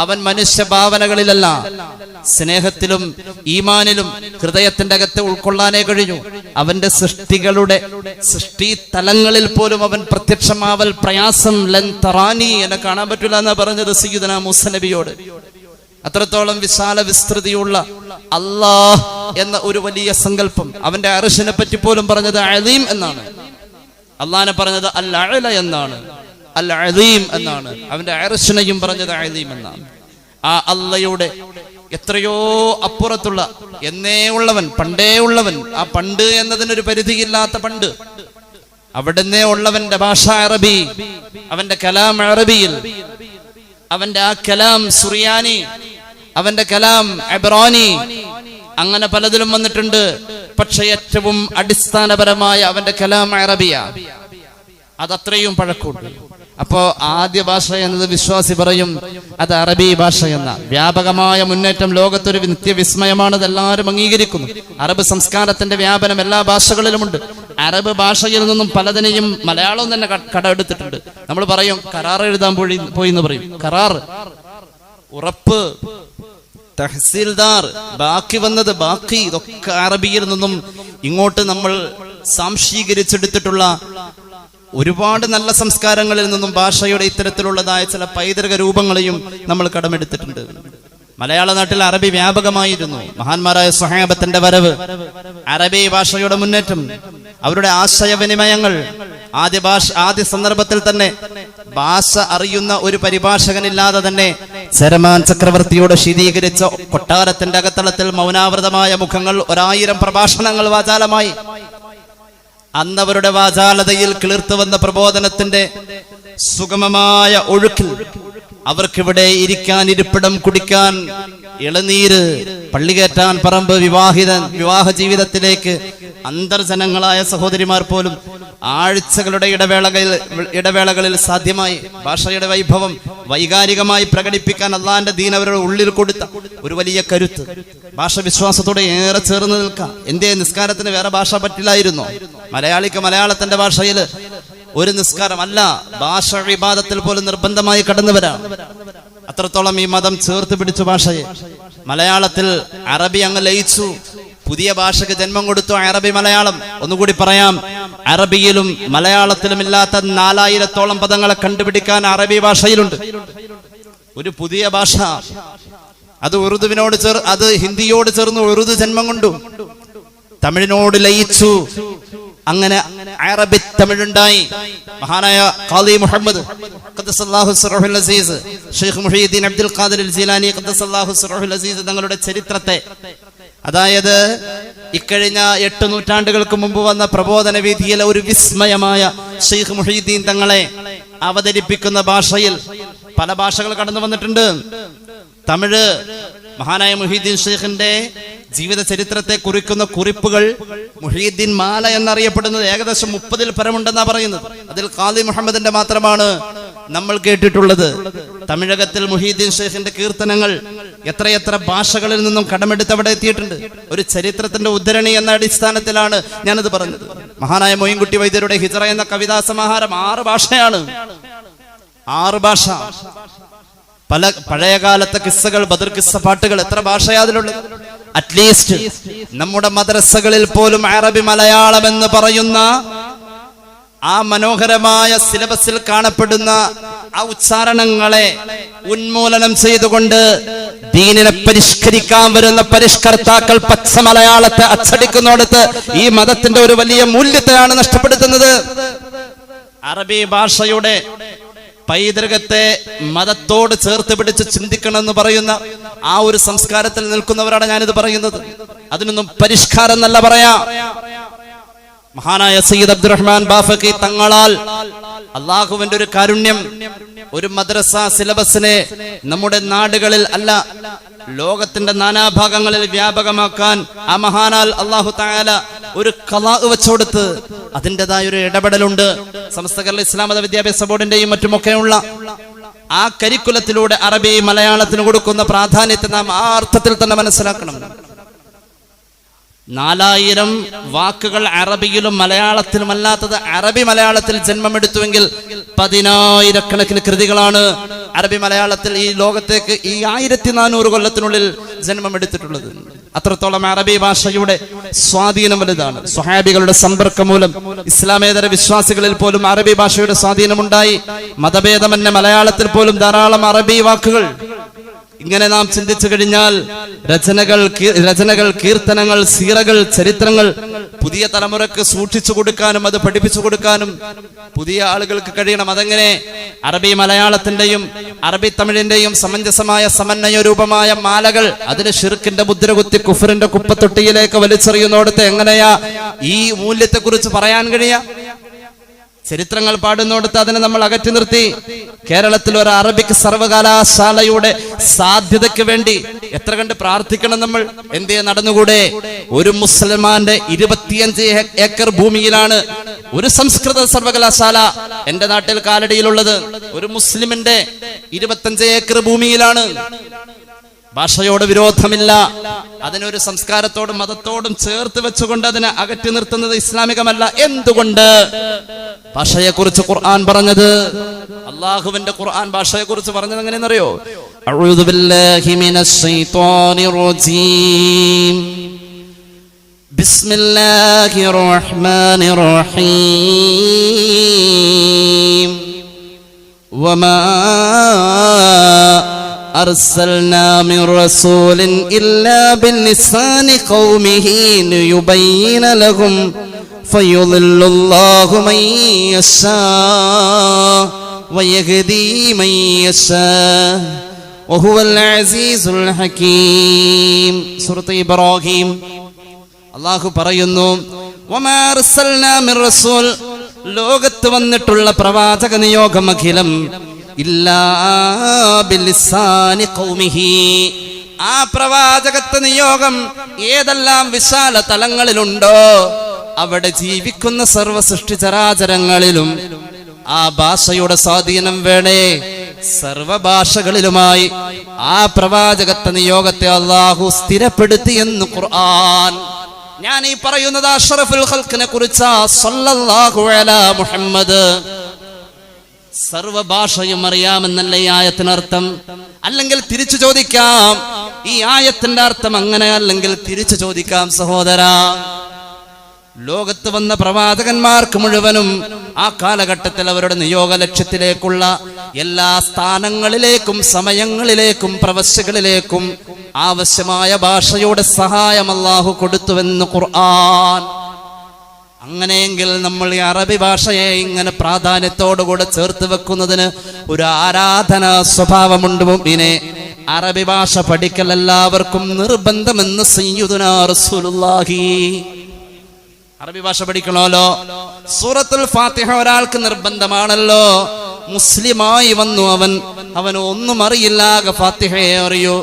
അവൻ മനുഷ്യ ഭാവനകളിലല്ല, സ്നേഹത്തിലും ഈമാനിലും ഹൃദയത്തിന്റെ അകത്ത് ഉൾക്കൊള്ളാനേ കഴിഞ്ഞു. അവന്റെ സൃഷ്ടികളുടെ സൃഷ്ടി തലങ്ങളിൽ പോലും അവൻ പ്രത്യക്ഷമാവൽ പ്രയാസം. ലൻ തറാനി, എന്നെ കാണാൻ പറ്റില്ല എന്നാ പറഞ്ഞത് സയ്യിദുനാ മൂസ നബിയോട്. അത്രത്തോളം വിശാല വിസ്തൃതിയുള്ള അല്ലാഹ് എന്ന ഒരു വലിയ സങ്കല്പം. അവന്റെ അർശിനെ പറ്റി പോലും പറഞ്ഞത് അലീം എന്നാണ്. അള്ളാഹിനെ പറഞ്ഞത് അൽ അഅല എന്നാണ്, അൽ അലീം എന്നാണ്. അവന്റെ അർശിനെയും പറഞ്ഞത് അലീം എന്നാണ്. ആ അള്ളയുടെ എത്രയോ അപ്പുറത്തുള്ള എന്നേ ഉള്ളവൻ, പണ്ടേ ഉള്ളവൻ. ആ പണ്ട് എന്നതിനൊരു പരിധിയില്ലാത്ത പണ്ട്. അവിടുന്നേ ഉള്ളവന്റെ ഭാഷ അറബി, അവന്റെ കലാം അറബിയിൽ, അവന്റെ ആ കലാം സുറിയാനി, അവന്റെ കലാം എബ്രാനി, അങ്ങനെ പലതിലും വന്നിട്ടുണ്ട്. പക്ഷെ ഏറ്റവും അടിസ്ഥാനപരമായ അവന്റെ കലാം അറബിയ, അതത്രയും പഴക്കമുണ്ട്. അപ്പോ ആദ്യ ഭാഷ എന്നത് വിശ്വാസി പറയും അത് അറബി ഭാഷ എന്ന. വ്യാപകമായ മുന്നേറ്റം ലോകത്തൊരു നിത്യവിസ്മയമാണ്, അതെല്ലാവരും അംഗീകരിക്കുന്നു. അറബ് സംസ്കാരത്തിന്റെ വ്യാപനം എല്ലാ ഭാഷകളിലുമുണ്ട്. അറബ് ഭാഷയിൽ നിന്നും പലതിനെയും മലയാളം തന്നെ കടമെടുത്തിട്ടുണ്ട്. നമ്മൾ പറയും കരാർ എഴുതാൻ പോയി എന്ന് പറയും. കരാർ, ഉറപ്പ്, തഹസീൽദാർ, ബാക്കി വന്നത് ബാക്കി, ഇതൊക്കെ അറബിയിൽ നിന്നും ഇങ്ങോട്ട് നമ്മൾ സാംശീകരിച്ചെടുത്തിട്ടുള്ള ഒരുപാട് നല്ല സംസ്കാരങ്ങളിൽ നിന്നും ഭാഷയുടെ ഇത്തരത്തിലുള്ളതായ ചില പൈതൃക രൂപങ്ങളെയും നമ്മൾ കടമെടുത്തിട്ടുണ്ട്. മലയാള നാട്ടിൽ അറബി വ്യാപകമായിരുന്നു. മഹാന്മാരായ സ്വഹാബത്തിന്റെ വരവ്, അറബി ഭാഷയുടെ മുന്നേറ്റം, അവരുടെ ആശയവിനിമയങ്ങൾ. ആദ്യ സന്ദർഭത്തിൽ തന്നെ ഭാഷ അറിയുന്ന ഒരു പരിഭാഷകനില്ലാതെ തന്നെ സരമാൻ ചക്രവർത്തിയോട് ശീതീകരിച്ച കൊട്ടാരത്തിന്റെ അകത്തളത്തിൽ മൗനാവൃതമായ മുഖങ്ങൾ 1000 പ്രഭാഷണങ്ങൾ വാചാലമായി. അന്നവരുടെ വാചാലതയിൽ കിളിർത്തു വന്ന പ്രബോധനത്തിന്റെ സുഗമമായ ഒഴുക്കിൽ അവർക്കിവിടെ ഇരിക്കാൻ, ഇരിപ്പിടം, കുടിക്കാൻ ഇളനീര്, പള്ളി കയറ്റാൻ പറമ്പ്, വിവാഹ ജീവിതത്തിലേക്ക് അന്തർജനങ്ങളായ സഹോദരിമാർ പോലും ആഴ്ചകളുടെ ഇടവേളകളിൽ സാധ്യമായി. ഭാഷയുടെ വൈഭവം വൈകാരികമായി പ്രകടിപ്പിക്കാൻ അള്ളാന്റെ ദീൻ അവരുടെ ഉള്ളിൽ കൊടുത്ത ഒരു വലിയ കരുത്ത്. ഭാഷ വിശ്വാസത്തോടെ ഏറെ ചേർന്ന് നിൽക്കാം. എന്തേ നിസ്കാരത്തിന് വേറെ ഭാഷ പറ്റില്ലായിരുന്നോ? മലയാളിക്ക് മലയാളത്തിന്റെ ഭാഷയിൽ ഒരു നിസ്കാരം അല്ല, ഭാഷ ഇബാദത്തിൽ പോലും നിർബന്ധമായി കടന്നു വരാം. അത്രത്തോളം ഈ മതം ചേർത്ത് പിടിച്ചു ഭാഷയെ. മലയാളത്തിൽ അറബി അങ്ങ് ലയിച്ചു, പുതിയ ഭാഷയ്ക്ക് ജന്മം കൊടുത്തു അറബി മലയാളം. ഒന്നുകൂടി പറയാം, അറബിയിലും മലയാളത്തിലും ഇല്ലാത്ത 4000-ഓളം പദങ്ങളെ കണ്ടുപിടിക്കാൻ അറബി ഭാഷയിലുണ്ട്. ഒരു പുതിയ ഭാഷ, അത് ഉറുദുവിനോട് അത് ഹിന്ദിയോട് ചേർന്ന് ഉറുദു ജന്മം കൊണ്ടു, തമിഴിനോട് ലയിച്ചു. അങ്ങനെ അറബി തമിഴുണ്ടായി. മഹാനായ ഖാദി മുഹമ്മദ് ഖദ്ദസല്ലാഹു സിറഹുൽ അസീസ്, ഷെയ്ഖ് മുഹീദ്ദീൻ അബ്ദുൽ ഖാദിർ അൽ ജീലാനി ഖദ്ദസല്ലാഹു സിറഹുൽ അസീസ് തങ്ങളുടെ ചരിത്രത്തെ, അതായത് ഇക്കഴിഞ്ഞ 8 നൂറ്റാണ്ടുകൾക്ക് മുമ്പ് വന്ന പ്രബോധന വീതിയിലെ ഒരു വിസ്മയമായ ഷെയ്ഖ് മുഹീദ്ദീൻ തങ്ങളെ അവതരിപ്പിക്കുന്ന ഭാഷയിൽ പല ഭാഷകൾ കടന്നു വന്നിട്ടുണ്ട്. തമിഴ്, മഹാനായ മുഹീദ്ദീൻ ഷെയ്ഖിന്റെ ജീവിത ചരിത്രത്തെ കുറിക്കുന്ന കുറിപ്പുകൾ മുഹീദ്ദീൻ മാല എന്നറിയപ്പെടുന്നത് ഏകദേശം 30-ൽ പരമുണ്ടെന്നാ പറയുന്നത്. അതിൽ ഖാദി മുഹമ്മദിന്റെ മാത്രമാണ് നമ്മൾ കേട്ടിട്ടുള്ളത്. തമിഴകത്തിൽ മുഹീദ്ദീൻ ഷെയ്ഖിന്റെ കീർത്തനങ്ങൾ എത്രയെത്ര ഭാഷകളിൽ നിന്നും കടമെടുത്ത് അവിടെ എത്തിയിട്ടുണ്ട്. ഒരു ചരിത്രത്തിന്റെ ഉദ്ധരണി എന്ന അടിസ്ഥാനത്തിലാണ് ഞാനത് പറഞ്ഞത്. മഹാനായ മൊയ്ൻകുട്ടി വൈദ്യരുടെ ഹിജ്റ എന്ന കവിതാ സമാഹാരം 6 ഭാഷയാണ്. 6 ഭാഷ. പല പഴയകാലത്തെ കിസ്സകൾ, ബദർ കിസ്സ പാട്ടുകൾ, എത്ര ഭാഷയാ അതിലുള്ളത്? അറ്റ്ലീസ്റ്റ് നമ്മുടെ മദ്രസകളിൽ പോലും അറബി മലയാളം എന്ന് പറയുന്ന ആ മനോഹരമായ സിലബസിൽ കാണപ്പെടുന്ന ആ ഉച്ചാരണങ്ങളെ ഉന്മൂലനം ചെയ്തുകൊണ്ട് ദീനിനെ പരിഷ്കരിക്കാൻ വരുന്ന പരിഷ്കർത്താക്കൾ പച്ച മലയാളത്തെ അച്ചടിക്കുന്നിടത്ത് ഈ മതത്തിന്റെ ഒരു വലിയ മൂല്യത്തെയാണ് നഷ്ടപ്പെടുത്തുന്നത്. അറബി ഭാഷയുടെ പൈതൃകത്തെ മതത്തോട് ചേർത്ത് പിടിച്ച് ചിന്തിക്കണമെന്ന് പറയുന്ന ആ ഒരു സംസ്കാരത്തിൽ നിൽക്കുന്നവരാണ് ഞാനിത് പറയുന്നത്. അതിനൊന്നും പരിഷ്കാരം എന്നല്ല പറയാ. മഹാനായ സയ്യിദ് അബ്ദുറഹ്മാൻ ബാഫഖി തങ്ങളാൽ അള്ളാഹുവിന്റെ ഒരു കാരുണ്യം, ഒരു മദ്രസ സിലബസിനെ നമ്മുടെ നാടുകളിൽ അല്ല ലോകത്തിന്റെ നാനാഭാഗങ്ങളിൽ വ്യാപകമാക്കാൻ ആ മഹാനാൽ അള്ളാഹു തആല ഒരു ഖലാ വെച്ചുകൊടുത്ത് അതിൻ്റെതായ ഒരു ഇടപെടലുണ്ട്. സമസ്ത കേരള ഇസ്ലാം മത വിദ്യാഭ്യാസ ബോർഡിന്റെയും മറ്റുമൊക്കെയുള്ള ആ കരിക്കുലത്തിലൂടെ അറബി മലയാളത്തിന് കൊടുക്കുന്ന പ്രാധാന്യത്തെ നാം ആ അർത്ഥത്തിൽ തന്നെ മനസ്സിലാക്കണം. 4000 വാക്കുകൾ അറബിയിലും മലയാളത്തിലും അല്ലാത്തത് അറബി മലയാളത്തിൽ ജന്മമെടുത്തുവെങ്കിൽ 10,000-കണക്കിന് കൃതികളാണ് അറബി മലയാളത്തിൽ ഈ ലോകത്തേക്ക് ഈ 1400 കൊല്ലത്തിനുള്ളിൽ ജന്മമെടുത്തിട്ടുള്ളത്. അത്രത്തോളം അറബി ഭാഷയുടെ സ്വാധീനം വലുതാണ്. സ്വഹാബികളുടെ സമ്പർക്കം മൂലം ഇസ്ലാമേതര വിശ്വാസികളിൽ പോലും അറബി ഭാഷയുടെ സ്വാധീനമുണ്ടായി. മതഭേദമന്യ മലയാളത്തിൽ പോലും ധാരാളം അറബി വാക്കുകൾ. ഇങ്ങനെ നാം ചിന്തിച്ചു കഴിഞ്ഞാൽ രചനകൾ, കീർത്തനങ്ങൾ, സീറകൾ, ചരിത്രങ്ങൾ പുതിയ തലമുറക്ക് സൂക്ഷിച്ചു കൊടുക്കാനും അത് പഠിപ്പിച്ചു കൊടുക്കാനും പുതിയ ആളുകൾക്ക് കഴിയണം. അതെങ്ങനെ? അറബി മലയാളത്തിന്റെയും അറബി തമിഴിന്റെയും സമഞ്ജസമായ സമന്വയ രൂപമായ മാലകൾ അതിന് ശിർക്കിന്റെ മുദ്രകുത്തി കുഫറിന്റെ കുപ്പത്തൊട്ടിയിലേക്ക് വലിച്ചെറിയുന്നോടത്ത് എങ്ങനെയാ ഈ മൂല്യത്തെ കുറിച്ച് പറയാൻ കഴിയാ? ചരിത്രങ്ങൾ പാടുന്നോടത്ത് അതിനെ നമ്മൾ അകറ്റി നിർത്തി. കേരളത്തിൽ ഒരു അറബിക് സർവകലാശാലയുടെ സാധ്യതയ്ക്ക് വേണ്ടി എത്ര കണ്ട് പ്രാർത്ഥിക്കണം നമ്മൾ. എന്തേ നടന്നുകൂടെ? ഒരു മുസൽമാന്റെ 25 ഏക്കർ ഭൂമിയിലാണ് ഒരു സംസ്കൃത സർവകലാശാല എന്റെ നാട്ടിൽ കാലടിയിലുള്ളത്. ഒരു മുസ്ലിമിന്റെ 25 ഏക്കർ ഭൂമിയിലാണ്. ഭാഷയോട് വിരോധമില്ല. അതിനൊരു സംസ്കാരത്തോടും മതത്തോടും ചേർത്ത് വെച്ചുകൊണ്ട് അതിനെ അകറ്റി നിർത്തുന്നത് ഇസ്ലാമികമല്ല. എന്തുകൊണ്ട്? ഭാഷയെക്കുറിച്ച് ഖുർആൻ പറഞ്ഞത്, അള്ളാഹുവിന്റെ ഖുർആൻ ഭാഷയെക്കുറിച്ച് പറഞ്ഞത് എങ്ങനെയെന്നറിയോ? അഊദു ബില്ലാഹി മിനശ് ശൈത്വാനിർ റജീം ബിസ്മില്ലാഹിർ റഹ്മാനിർ റഹീം വമാ أرسلنا من رسول إلا بلسان قومه ليبين لهم فيضل الله من يشاء ويهدي من يشاء وهو العزيز الحكيم. സൂറത്ത് ഇബ്രാഹിം അല്ലാഹു പറയുന്നു, വമാ അർസൽനാ മിർ റസൂൽ, ലോകത്ത് വന്നിട്ടുള്ള പ്രവാചക നിയോഗം അഖിലം ഇല്ലാ ബിലിസാനി ഖൗമിഹി, ആ പ്രവാചകത്വ നിയോഗം ഏതെല്ലാം വിശാല തലങ്ങളിലുണ്ടോ അവിടെ ജീവിക്കുന്ന സർവ്വ സൃഷ്ടി ചരാചരങ്ങളിലും ആ ഭാഷയുടെ സ്വാധീനം വേണേ. സർവഭാഷകളിലുമായി ആ പ്രവാചകത്വ നിയോഗത്തെ അല്ലാഹു സ്ഥിരപ്പെടുത്തി എന്ന് ഖുർആൻ. ഞാൻ ഈ പറയുന്നത് അഷ്റഫുൽ ഖൽഖിനെ കുറിച്ചാ, സല്ലല്ലാഹു അലാ മുഹമ്മദ്. സർവഭാഷയും അറിയാമെന്നല്ല ഈ ആയത്തിനർത്ഥം. അല്ലെങ്കിൽ തിരിച്ചു ചോദിക്കാം, ഈ ആയത്തിന്റെ അർത്ഥം അങ്ങനെ അല്ലെങ്കിൽ തിരിച്ചു ചോദിക്കാം സഹോദര. ലോകത്ത് വന്ന പ്രവാചകന്മാർക്ക് മുഴുവനും ആ കാലഘട്ടത്തിൽ അവരുടെ നിയോഗ ലക്ഷ്യത്തിലേക്കുള്ള എല്ലാ സ്ഥാനങ്ങളിലേക്കും സമയങ്ങളിലേക്കും പ്രവശ്യകളിലേക്കും ആവശ്യമായ ഭാഷയുടെ സഹായം അല്ലാഹു കൊടുത്തുവെന്ന് ഖുർആൻ. അങ്ങനെയെങ്കിൽ നമ്മൾ ഈ അറബി ഭാഷയെ ഇങ്ങനെ പ്രാധാന്യത്തോടുകൂടെ ചേർത്ത് വെക്കുന്നതിന് ഒരു ആരാധനാ സ്വഭാവമുണ്ട്. മുഅ്മിനെ, അറബി ഭാഷ പഠിക്കൽ എല്ലാവർക്കും നിർബന്ധമെന്ന് സയ്യിദുനാ റസൂലുള്ളാഹി. അറബി ഭാഷ പഠിക്കണമല്ലോ. സൂറത്തുൽ ഫാത്തിഹ ഒരാൾക്ക് നിർബന്ധമാണല്ലോ. മുസ്ലിമായി വന്നു അവൻ ഒന്നും അറിയില്ല, ഫാത്തിഹയെ അറിയൂ.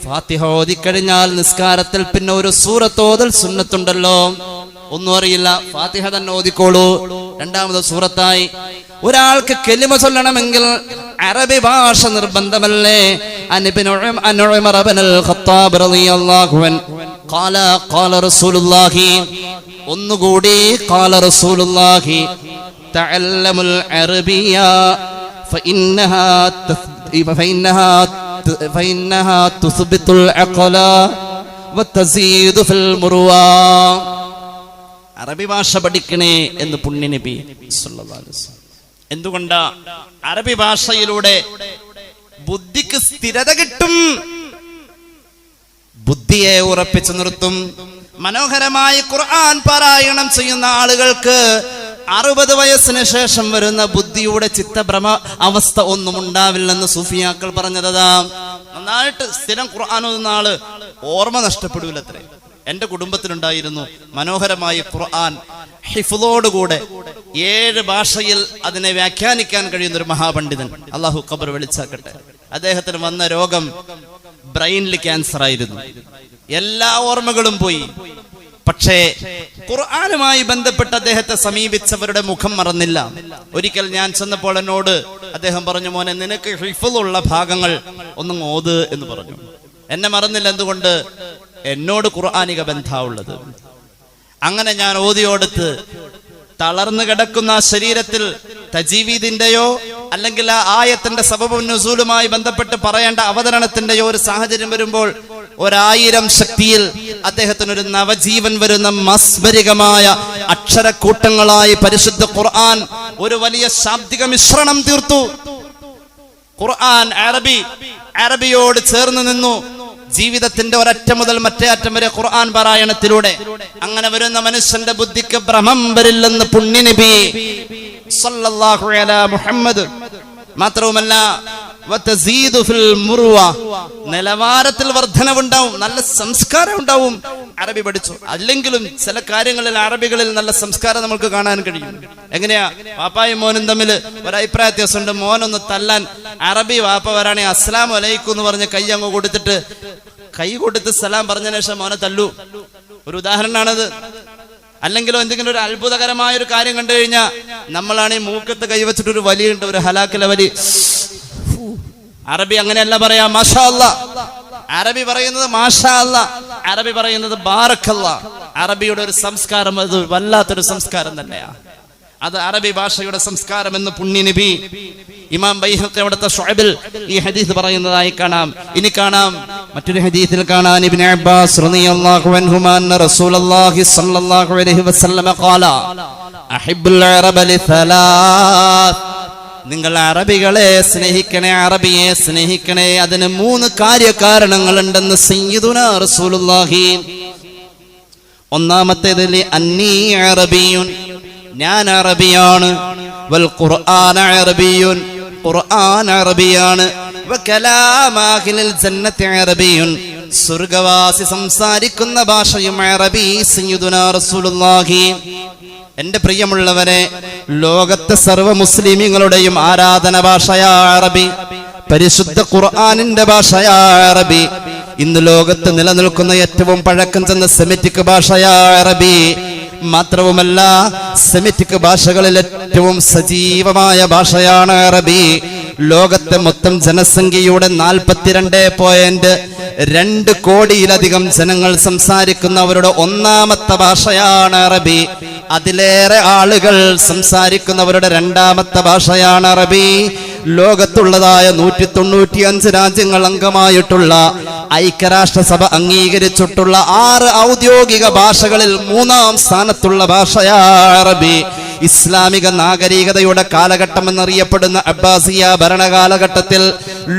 ഫാത്തിഹ ഓതിക്കഴിഞ്ഞാൽ നിസ്കാരത്തിൽ പിന്നെ ഒരു സൂറത്ത് ഓതൽ സുന്നത്തുണ്ടല്ലോ. ഒന്നും അറിയില്ല, ഫാത്തിഹ തന്നെ ഓതിക്കോളൂ. രണ്ടാമത് സൂറത്തായി. ഒരാൾക്ക് കലിമ ചൊല്ലണമെങ്കിൽ അറബി ഭാഷ നിർബന്ധമല്ലേ? ഉമർ ഇബ്നുൽ ഖത്താബ് റളിയല്ലാഹു അൻഹു ഖാല റസൂലുള്ളാഹി, ഒന്നുകൂടി ഖാല റസൂലുള്ളാഹി, തഅല്ലമുൽ അറബിയ ഫഇന്നഹാ തുസ്ബിതുൽ അഖല വതസീദു ഫിൽ മുർവാ. അറബി ഭാഷ പഠിക്കണേ എന്ന് പുണ്യനബി സല്ലല്ലാഹു അലൈഹി വസല്ലം. എന്തുകൊണ്ടാ? അറബി ഭാഷയിലൂടെ ബുദ്ധിക്ക് സ്ഥിരത കിട്ടും, ബുദ്ധിയെ ഉറപ്പിച്ചു നിർത്തും. മനോഹരമായി ഖുർആൻ പാരായണം ചെയ്യുന്ന ആളുകൾക്ക് 60 വയസ്സിന് ശേഷം വരുന്ന ബുദ്ധിയുടെ ചിത്തഭ്രമ അവസ്ഥ ഒന്നും ഉണ്ടാവില്ലെന്ന് സൂഫിയാക്കൾ പറഞ്ഞതാ. നന്നായിട്ട് സ്ഥിരം ഖുർആൻ ഓതുന്ന ആള് ഓർമ്മ നഷ്ടപ്പെടൂലത്രേ. എന്റെ കുടുംബത്തിലുണ്ടായിരുന്നു മനോഹരമായി ഖുർആൻ ഹിഫ്ളോടുകൂടെ 7 ഭാഷയിൽ അതിനെ വ്യാഖ്യാനിക്കാൻ കഴിയുന്ന ഒരു മഹാപണ്ഡിതൻ, അള്ളാഹു ഖബർ വെളിച്ചാക്കട്ടെ. അദ്ദേഹത്തിന് വന്ന രോഗം ബ്രെയിനിൽ ക്യാൻസർ ആയിരുന്നു. എല്ലാ ഓർമ്മകളും പോയി. പക്ഷേ ഖുർആനുമായി ബന്ധപ്പെട്ട് അദ്ദേഹത്തെ സമീപിച്ചവരുടെ മുഖം മറന്നില്ല. ഒരിക്കൽ ഞാൻ ചെന്നപ്പോൾ എന്നോട് അദ്ദേഹം പറഞ്ഞു, മോനെ, നിനക്ക് ഹിഫ്ളുള്ള ഭാഗങ്ങൾ ഒന്നും ഓത് എന്ന് പറഞ്ഞു. എന്നെ മറന്നില്ല. എന്തുകൊണ്ട്? എന്നോട് ഖുർആനിക ബന്ധമുള്ളത്. അങ്ങനെ ഞാൻ ഓതിയോടുത്ത് തളർന്നു കിടക്കുന്ന ശരീരത്തിൽ തജീവീദിന്റെയോ അല്ലെങ്കിൽ ആ ആയത്തിന്റെ സബബുൻ നുസൂലുമായി ബന്ധപ്പെട്ട് പറയേണ്ട അവതരണത്തിന്റെയോ ഒരു സാഹചര്യം വരുമ്പോൾ 1000 ശക്തിയിൽ അദ്ദേഹത്തിനൊരു നവജീവൻ വരുന്ന മസ്മരികമായ അക്ഷരക്കൂട്ടങ്ങളായി പരിശുദ്ധ ഖുർആൻ ഒരു വലിയ ശാബ്ദിക മിശ്രണം തീർത്തു. ഖുർആൻ അറബിയോട് ചേർന്ന് നിന്നു. ജീവിതത്തിന്റെ ഒരറ്റം മുതൽ മറ്റേ അറ്റം വരെ ഖുർആൻ പാരായണത്തിലൂടെ അങ്ങനെ വരുന്ന മനുഷ്യന്റെ ബുദ്ധിക്ക് ഭ്രമം വരില്ലെന്ന് പുണ്യനബി സല്ലല്ലാഹു അലാ മുഹമ്മദ്. മാത്രവുമല്ല, വതസീദു ഫിൽ മുർവ, നിലവാരത്തിൽ വർധനവുണ്ടാവും, നല്ല സംസ്കാരം ഉണ്ടാവും. അറബി പഠിച്ചു. അല്ലെങ്കിലും ചില കാര്യങ്ങളിൽ അറബികളിൽ നല്ല സംസ്കാരം നമുക്ക് കാണാൻ കഴിയും. എങ്ങനെയാ? വാപ്പായും മോനും തമ്മിൽ ഒരഭിപ്രായ വ്യത്യാസമുണ്ട്. മോനൊന്ന് തല്ലാൻ അറബി വാപ്പ വരാണെ അസ്സലാമു അലൈക്കും എന്ന് പറഞ്ഞ് കൈ അങ്ങ് കൊടുത്തിട്ട് കൈ കൊടുത്ത് സലാം പറഞ്ഞതിന് ശേഷം മോനെ തല്ലു. ഒരു ഉദാഹരണമാണത്. അല്ലെങ്കിലോ എന്തെങ്കിലും ഒരു അത്ഭുതകരമായ ഒരു കാര്യം കണ്ടു കഴിഞ്ഞാൽ നമ്മളാണ് ഈ മൂക്കത്ത് കൈവച്ചിട്ടൊരു വലിയുണ്ട്, ഒരു ഹലാക്കിലെ വലി. അറബി അങ്ങനെയല്ല പറയാ മാഷാ അല്ലാ. അറബി പറയുന്നത് മാഷാ അല്ലാ, അറബി പറയുന്നത് ബാറക്കല്ലാ. അറബിയുടെ ഒരു സംസ്കാരം അത് വല്ലാത്തൊരു സംസ്കാരം തന്നെയാ. അത് അറബി ഭാഷയുടെ സംസ്കാരം എന്ന് പുണ്യനബി ഇമാം ബൈഹഖി അവിടുത്തെ ശുഅബിൽ ഈ ഹദീസ് പറയുന്നതായി കാണാം. ഇനി കാണാം മറ്റൊരു ഹദീസിൽ കാണാൻ ഇബ്നു അബ്ബാസ് റളിയല്ലാഹു അൻഹുമാ അന്ന റസൂലുള്ളാഹി സ്വല്ലല്ലാഹു അലൈഹി വസല്ലം ഖാല അഹിബ്ബുൽ അറബ ലിസലാസ്, നിങ്ങൾ അറബികളെ സ്നേഹിക്കണേ, അറബിയെ സ്നേഹിക്കണേ. അതിന് 3 കാര്യകാരണങ്ങളുണ്ടെന്ന് സയ്യിദുനാ റസൂലുള്ളാഹി. ഒന്നാമത്തേത് അന്നീ അറബിയുൻ, ഞാൻ അറബിയാണ്. വൽ ഖുർആന അറബിയുൻ, ഖുർആൻ അറബിയാണ്. വകലാമാഹിൽ ജന്നത്തി അറബിയുൻ, സ്വർഗ്ഗവാസി സംസാരിക്കുന്ന ഭാഷയും അറബി. സയ്യിദുനാ റസൂലുള്ളാഹി. എന്റെ പ്രിയമുള്ളവരെ, ലോകത്തെ സർവ്വ മുസ്ലിമീങ്ങളുടെയും ആരാധന ഭാഷയാ അറബി, പരിശുദ്ധ ഖുർആനിന്റെ ഭാഷയാ അറബി. ഇന്ന് ലോകത്ത് നിലനിൽക്കുന്ന ഏറ്റവും പഴക്കം ചെന്ന സെമിറ്റിക് ഭാഷയാ അറബി. മാത്രവുമല്ല, സെമിറ്റിക് ഭാഷകളിൽ ഏറ്റവും സജീവമായ ഭാഷയാണ് അറബി. ലോകത്തെ മൊത്തം ജനസംഖ്യയുടെ 42.2 കോടിയിലധികം ജനങ്ങൾ സംസാരിക്കുന്നവരുടെ ഒന്നാമത്തെ ഭാഷയാണ് അറബി. അതിലേറെ ആളുകൾ സംസാരിക്കുന്നവരുടെ രണ്ടാമത്തെ ഭാഷയാണ് അറബി. ലോകത്തുള്ളതായ 195 രാജ്യങ്ങൾ അംഗമായിട്ടുള്ള ഐക്യരാഷ്ട്രസഭ അംഗീകരിച്ചിട്ടുള്ള 6 ഔദ്യോഗിക ഭാഷകളിൽ 3-ാം സ്ഥാനത്തുള്ള ഭാഷയാണ് അറബി. ഇസ്ലാമിക നാഗരികതയുടെ കാലഘട്ടം എന്നറിയപ്പെടുന്ന അബ്ബാസിയ ഭരണകാലഘട്ടത്തിൽ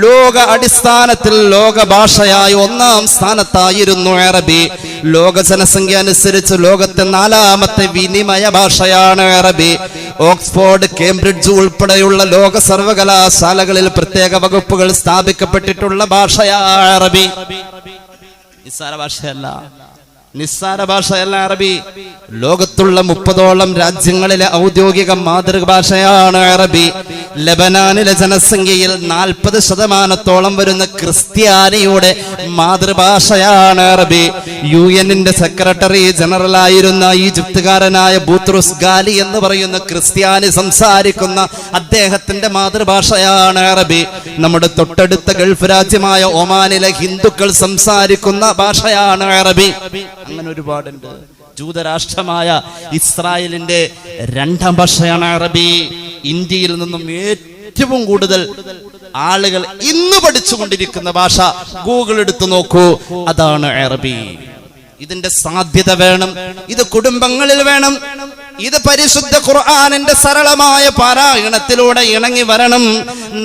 ലോക അടിസ്ഥാനത്തിൽ ലോക ഭാഷയായി 1-ാം സ്ഥാനത്തായിരുന്നു അറബി. ലോക ജനസംഖ്യ അനുസരിച്ച് ലോകത്തെ 4-ാമത്തെ വിനിമയ ഭാഷയാണ് അറബി. ഓക്സ്ഫോർഡ്, കേംബ്രിഡ്ജ് ഉൾപ്പെടെയുള്ള ലോക സർവകലാശാലകളിൽ പ്രത്യേക വകുപ്പുകൾ സ്ഥാപിക്കപ്പെട്ടിട്ടുള്ള ഭാഷയാണ് അറബി. നിസ്സാര ഭാഷയല്ല അറബി. ലോകത്തുള്ള 30ഓളം രാജ്യങ്ങളിലെ ഔദ്യോഗിക മാതൃഭാഷയാണ് അറബി. ലബനാനിലെ ജനസംഖ്യയിൽ 40% വരുന്ന ക്രിസ്ത്യാനിയുടെ മാതൃഭാഷയാണ് അറബി. UN-ന്റെ സെക്രട്ടറി ജനറൽ ആയിരുന്ന ഈജിപ്തുകാരനായ ബൂത്രുസ് ഗാലി എന്ന് പറയുന്ന ക്രിസ്ത്യാനി സംസാരിക്കുന്ന അദ്ദേഹത്തിന്റെ മാതൃഭാഷയാണ് അറബി. നമ്മുടെ തൊട്ടടുത്ത ഗൾഫ് രാജ്യമായ ഒമാനിലെ ഹിന്ദുക്കൾ സംസാരിക്കുന്ന ഭാഷയാണ് അറബി. അങ്ങനെ ഒരുപാടുണ്ട്. ജൂതരാഷ്ട്രമായ ഇസ്രായേലിന്റെ 2-ാം ഭാഷയാണ് അറബി. ഇന്ത്യയിൽ നിന്നും ഏറ്റവും കൂടുതൽ ആളുകൾ ഇന്ന് പഠിച്ചുകൊണ്ടിരിക്കുന്ന ഭാഷ ഗൂഗിൾ എടുത്തു നോക്കൂ, അതാണ് അറബി. ഇതിന്റെ സാധ്യത വേണം, ഇത് കുടുംബങ്ങളിൽ വേണം, ഇത് പരിശുദ്ധ ഖുർആനിന്റെ സരളമായ പാരായണത്തിലൂടെ ഇണങ്ങി വരണം.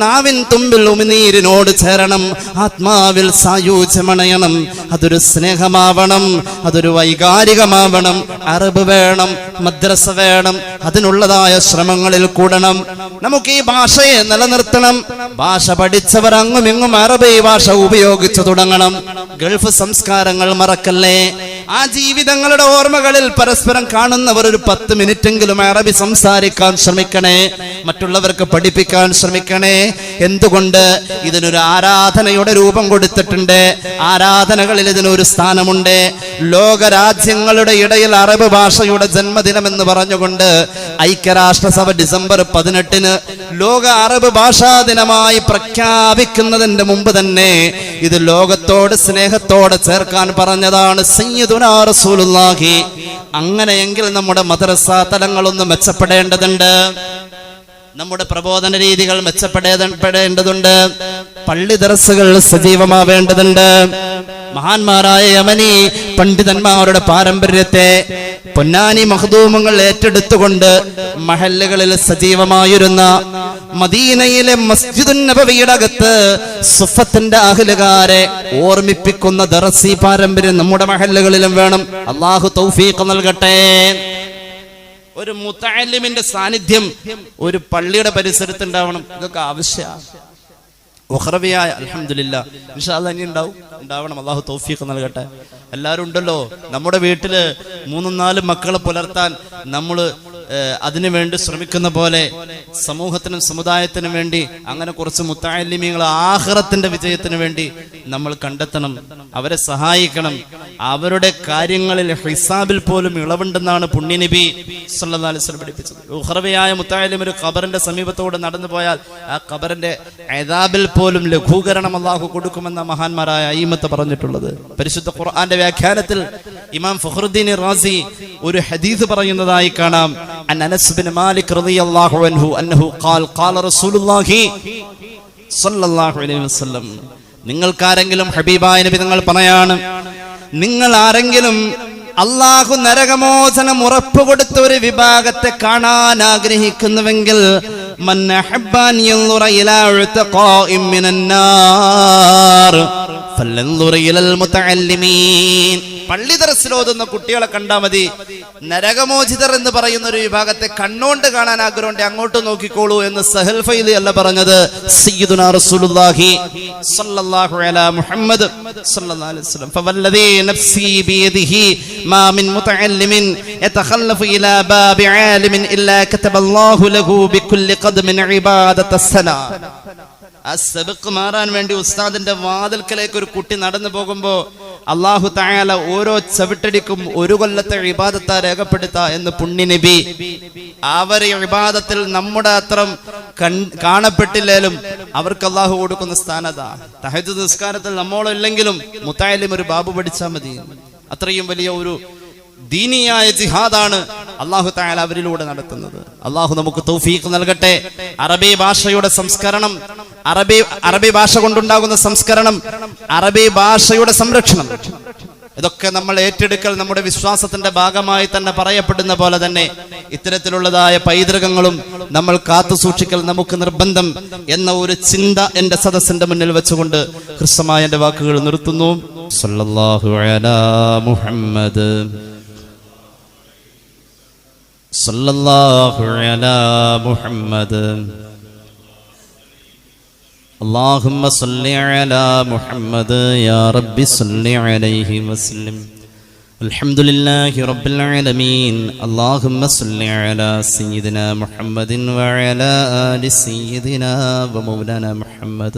നാവിൻ തുമ്പിൽ ഉമിനീരിനോട് ചേരണം, ആത്മാവിൽ സായൂജ്യമണയണം. അതൊരു സ്നേഹമാവണം, അതൊരു വൈകാരികമാവണം. അറബ് വേണം, മദ്രസ വേണം, അതിനുള്ളതായ ശ്രമങ്ങളിൽ കൂടണം. നമുക്ക് ഈ ഭാഷയെ നിലനിർത്തണം. ഭാഷ പഠിച്ചവർ അങ്ങുമിങ്ങും അറബി ഭാഷ ഉപയോഗിച്ചു തുടങ്ങണം. ഗൾഫ് സംസ്കാരങ്ങൾ മറക്കല്ലേ. ആ ജീവിതങ്ങളുടെ ഓർമ്മകളിൽ പരസ്പരം കാണുന്നവർ ഒരു 10 മിനിറ്റെങ്കിലും അറബി സംസാരിക്കാൻ ശ്രമിക്കണേ, മറ്റുള്ളവർക്ക് പഠിപ്പിക്കാൻ ശ്രമിക്കണേ. എന്തുകൊണ്ട്? ഇതിനൊരു ആരാധനയുടെ രൂപം കൊടുത്തിട്ടുണ്ട്. ആരാധനകളിൽ ഇതിനൊരു സ്ഥാനമുണ്ട്. ലോകരാജ്യങ്ങളുടെ ഇടയിൽ അറബ് ഭാഷയുടെ ജന്മദിനം എന്ന് പറഞ്ഞുകൊണ്ട് ഐക്യരാഷ്ട്രസഭ ഡിസംബർ 18 ലോക അറബ് ഭാഷാ ദിനമായി പ്രഖ്യാപിക്കുന്നതിന്റെ മുമ്പ് തന്നെ ഇത് ലോകത്തോട് സ്നേഹത്തോടെ ചേർക്കാൻ പറഞ്ഞതാണ് സയ്യിദുനാ റസൂലുള്ളാഹി. അങ്ങനെയെങ്കിൽ നമ്മുടെ മദ്രസ തലങ്ങളൊന്ന് മെച്ചപ്പെടേണ്ടതുണ്ട്, നമ്മുടെ പ്രബോധന രീതികൾ മെച്ചപ്പെടേണ്ടതുണ്ട്, പള്ളി ദർസുകൾ സജീവമാവേണ്ടതുണ്ട്. മഹാന്മാരായ യമനി പണ്ഡിതന്മാരുടെ പാരമ്പര്യത്തെ പൊന്നാനി മഖ്ദൂമുകൾ ഏറ്റെടുത്തുകൊണ്ട് മഹല്ലുകളിൽ സജീവമായിരുന്ന മദീനയിലെ മസ്ജിദുൻ നബവിയുടെ അകത്ത് സുഫത്തിന്റെ അഹ്ലുകാരെ ഓർമ്മിപ്പിക്കുന്ന ദർസി പാരമ്പര്യം നമ്മുടെ മഹല്ലുകളിലും വേണം. അല്ലാഹു തൗഫീഖ് നൽകട്ടെ. ഒരു മുതഅല്ലിമിന്റെ സാന്നിധ്യം ഒരു പള്ളിയുടെ പരിസരത്ത് ഉണ്ടാവണം. ഇതൊക്കെ ആവശ്യമാണ്. ഉഖ്റവിയായ അൽഹംദുലില്ലാ ഇൻഷാ അല്ലാഹ് ഇനി ഉണ്ടാവണം. അല്ലാഹു തൗഫീഖ് നൽകട്ടെ. എല്ലാവരും ഉണ്ടല്ലോ. നമ്മുടെ വീട്ടില് 3-4 മക്കളെ പുലർത്താൻ നമ്മൾ അതിനു വേണ്ടി ശ്രമിക്കുന്ന പോലെ സമൂഹത്തിനും സമുദായത്തിനും വേണ്ടി അങ്ങനെ കുറച്ച് മുത്തഅല്ലിമീങ്ങൾ ആഖിറത്തിന്റെ വിജയത്തിന് വേണ്ടി നമ്മൾ കണ്ടെത്തണം, അവരെ സഹായിക്കണം. അവരുടെ കാര്യങ്ങളിൽ ഹിസാബിൽ പോലും ഇളവുണ്ടെന്നാണ് പുണ്യനബി സല്ലല്ലാഹു അലൈഹി വസല്ലം പഠിപ്പിച്ചത്. ഉഖ്റവിയായ മുത്തഅല്ലിം ഒരു ഖബറിന്റെ സമീപത്തോടെ നടന്നു പോയാൽ ആ ഖബറിന്റെ അദാബിൽ പോലും ലഘൂകരണം അല്ലാഹു കൊടുക്കുമെന്ന മഹാന്മാരായ അയിമത്ത് പറഞ്ഞിട്ടുള്ളത്. പരിശുദ്ധ ഖുർആന്റെ വ്യാഖ്യാനത്തിൽ ഇമാം ഫഖ്റുദ്ദീൻ റാസി ഒരു ഹദീസ് പറയുന്നതായി കാണാം. عن أنس بن مالك رضي الله عنه أنه قال قال رسول الله صلى الله عليه وسلم നിങ്ങൾക്കാരെങ്കിലും ഹബീബായ നബി നിങ്ങൾ പറയാണ്, നിങ്ങൾ ആരെങ്കിലും അല്ലാഹു നരകമോചനം ഉറപ്പ് കൊടുത്ത ഒരു വിഭാഗത്തെ കാണാൻ ആഗ്രഹിക്കുന്നുവെങ്കിൽ മൻ അഹബ്ബൻ യൻദുറ ഇലാ ഉതഖാഇൻ മിനൻ നാർ ഫലൻദുറ ഇലൽ മുതഅല്ലിമീൻ. പള്ളി ദർസിലോതുന്ന കുട്ടികളെ കണ്ടാൽ മതി. നരകമോചിതർ എന്ന് പറയുന്ന ഒരു വിഭാഗത്തെ കണ്ണോണ്ട് കാണാൻ ആഗ്രഹമുണ്ട്, അങ്ങോട്ട് നോക്കിക്കോളൂ എന്ന് സഹൽ ഫൈലി അല്ല പറഞ്ഞത്, സയ്യിദുനാ റസൂലുള്ളാഹി സ്വല്ലല്ലാഹു അലാ മുഹമ്മദ് സ്വല്ലല്ലാഹു അലൈഹി വസല്ലം. ഫവല്ലദീ നഫ്സി ബിയദിഹി മാ മിൻ മുതഅല്ലിമിൻ യതഖല്ലഫു ഇലാ ബാബി ആലിമിൻ ഇല്ലാ കതബല്ലാഹു ലഹു ബികുല്ലി ഖദ്മിൻ ഇബാദത്തസ്സന. ആ സബഖ് മാറാൻ വേണ്ടി ഉസ്താദിന്റെ വാതിൽക്കലേക്ക് ഒരു കുട്ടി നടന്നു പോകുമ്പോ അല്ലാഹു തആല ഓരോ ചവിട്ടടിക്കും 1 കൊല്ലത്തെ ഇബാദത്താ രേഖപ്പെടുത്താ എന്ന് പുണ്യനബി. അവരെ ഇബാദത്തിൽ നമ്മുടെ അത്രം കാണപ്പെട്ടില്ലേലും അവർക്ക് അല്ലാഹു കൊടുക്കുന്ന സ്ഥാനതാ. തഹജ്ജുദ് നിസ്കാരത്തിൽ നമ്മളില്ലെങ്കിലും മുതഅല്ലിം ഒരു ബാബു പഠിച്ചാൽ മതി. അത്രയും വലിയ ഒരു ദീനിയായ ജിഹാദാണ് അല്ലാഹു തആല അവരിലൂടെ നടത്തുന്നത്. അല്ലാഹു നമുക്ക് തൗഫീഖ് നൽകട്ടെ. അറബി ഭാഷയുടെ സംസ്കരണം, അറബി ഭാഷ കൊണ്ടുണ്ടാകുന്ന സംസ്കരണം, അറബി ഭാഷയുടെ സംരക്ഷണം, ഇതൊക്കെ നമ്മൾ ഏറ്റെടുക്കൽ നമ്മുടെ വിശ്വാസത്തിന്റെ ഭാഗമായി തന്നെ പറയപ്പെടുന്ന പോലെ തന്നെ ഇത്തരത്തിലുള്ളതായ പൈതൃകങ്ങളും നമ്മൾ കാത്തു സൂക്ഷിക്കൽ നമുക്ക് നിർബന്ധം എന്ന ഒരു ചിന്ത എന്റെ സദസ്സിന്റെ മുന്നിൽ വെച്ചുകൊണ്ട് ഹ്രസ്വമായ എന്റെ വാക്കുകൾ നിർത്തുന്നു. സല്ലല്ലാഹു അലാ മുഹമ്മദ്, സല്ലല്ലാഹു അലാ മുഹമ്മദ്, اللهم صل على محمد يا رب صل عليه وسلم. الحمد لله رب العالمين. اللهم صل على سيدنا محمد وعلى آل سيدنا ومولانا محمد.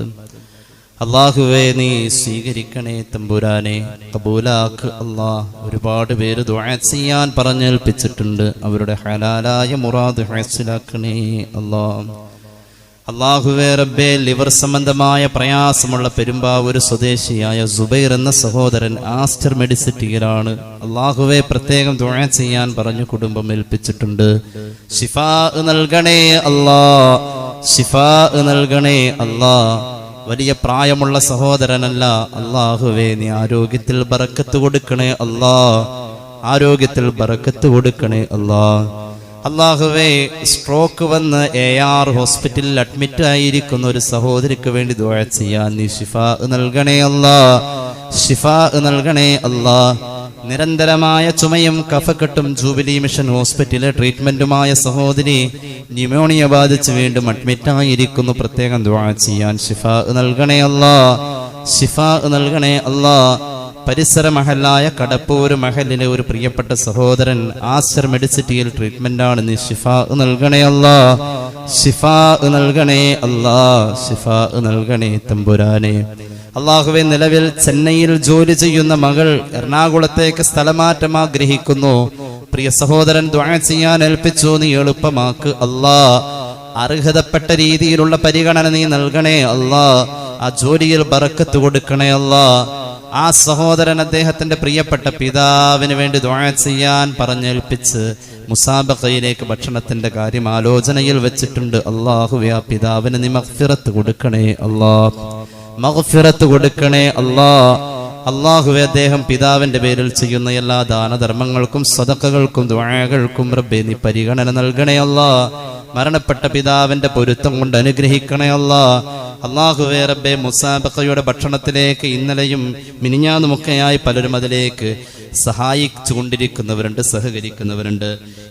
അല്ലാഹുവേ നീ സ്വീകരിക്കണേ തമ്പുരാനെ, കബൂലാക്ക് അല്ലാഹ്. ഒരുപാട് പേര് ദുആ ചെയ്യാൻ പറഞ്ഞേൽപ്പിച്ചിട്ടുണ്ട്. അവരുടെ ഹലാലായ മുറാദ് ഹാസിലാക്കണേ അല്ലാഹ്. അല്ലാഹുവേ റബ്ബേ, ലിവർ സംബന്ധമായ പ്രയാസമുള്ള പെരുമ്പാവൂർ സ്വദേശിയായ സുബൈർ എന്ന സഹോദരൻ ആസ്റ്റർ മെഡിസിറ്റിയിലാണ്. അല്ലാഹുവേ പ്രത്യേകം ദുആ ചെയ്യാൻ പറഞ്ഞു കുടുംബം ഏൽപ്പിച്ചിട്ടുണ്ട്. ശിഫാ നൽകണേ അല്ലാ, ശിഫാ നൽകണേ അല്ലാ. വലിയ പ്രായമുള്ള സഹോദരനല്ല. അല്ലാഹുവേ നീ ആരോഗ്യത്തിൽ ബറക്കത്ത് കൊടുക്കണേ അല്ലാ, ആരോഗ്യത്തിൽ ബറക്കത്ത് കൊടുക്കണേ അല്ലാ. അല്ലാഹുവേ, സ്ട്രോക്ക് വന്ന് AR ഹോസ്പിറ്റലിൽ അഡ്മിറ്റ് ആയിരിക്കുന്ന ഒരു സഹോദരിക്ക് വേണ്ടി ദുആ ചെയ്യാൻ നീ ശിഫാ നൽകണേ അല്ലാ, ശിഫാ നൽകണേ അല്ലാ. നിരന്തരമായ ചുമയും കഫക്കെട്ടും ജൂബിലി മിഷൻ ഹോസ്പിറ്റലിലെ ട്രീറ്റ്മെന്റുമായ സഹോദരി ന്യൂമോണിയ ബാധിച്ച് വീണ്ടും അഡ്മിറ്റ് ആയിരിക്കുന്നു. പ്രത്യേകം ദുആ ചെയ്യാൻ ശിഫാ നൽകണേ അല്ലാ, ശിഫാ നൽകണേ അല്ലാ. പരിസര മഹലായ കടപ്പൂർ മഹലിലെ ഒരു പ്രിയപ്പെട്ട സഹോദരൻ ആസ്റ്റർ മെഡിസിറ്റിയിൽ ട്രീറ്റ്മെന്റാണ്. നീ ശിഫാ നൽകണേ അല്ലാ, ശിഫാ നൽകണേ അല്ലാ, ശിഫാ നൽകണേ തമ്പുരാനെ. അല്ലാഹുവേ, നിലവിൽ ചെന്നൈയിൽ ജോലി ചെയ്യുന്ന മകൾ എറണാകുളത്തേക്ക് സ്ഥലമാറ്റം ആഗ്രഹിക്കുന്നു. പ്രിയ സഹോദരൻ ദുആ ചെയ്യാൻ ഏൽപ്പിച്ചു. നീ എളുപ്പമാക്ക് അല്ലാ. അർഹതപ്പെട്ട രീതിയിലുള്ള പരിഗണന നീ നൽകണേ അല്ലാ. ആ ജോലിയിൽ ബറക്കത്ത് കൊടുക്കണേ അല്ലാ. ആ സഹോദരൻ അദ്ദേഹത്തിന്റെ പ്രിയപ്പെട്ട പിതാവിന് വേണ്ടി ദുആ ചെയ്യാൻ പറഞ്ഞേൽപ്പിച്ച് മുസാബഖയിലേക്ക് ഭക്ഷണത്തിന്റെ കാര്യം ആലോചനയിൽ വെച്ചിട്ടുണ്ട്. അല്ലാഹുവേ, ആ പിതാവിന് നീ മഗ്ഫിറത്ത് കൊടുക്കണേ അല്ലാ, മഗ്ഫിറത്ത് കൊടുക്കണേ അല്ലാ. അല്ലാഹുവേ, അദ്ദേഹം പിതാവിന്റെ പേരിൽ ചെയ്യുന്ന എല്ലാ ദാനധർമ്മങ്ങൾക്കും സദഖകൾക്കും ദുആകൾക്കും റബ്ബേ നീ പരിഗണന നൽകണേ അല്ലാ. മരണപ്പെട്ട പിതാവിന്റെ പൊരുത്തം കൊണ്ട് അനുഗ്രഹിക്കണേ അല്ലാ. അല്ലാഹുവേ റബ്ബേ, മുസാബഖയുടെ ഭക്ഷണത്തിലേക്ക് ഇന്നലെയും മിനിഞ്ഞാന്നുമൊക്കെയായി പലരും അതിലേക്ക് സഹായിച്ചു കൊണ്ടിരിക്കുന്നവരുണ്ട്, സഹകരിക്കുന്നവരുണ്ട്.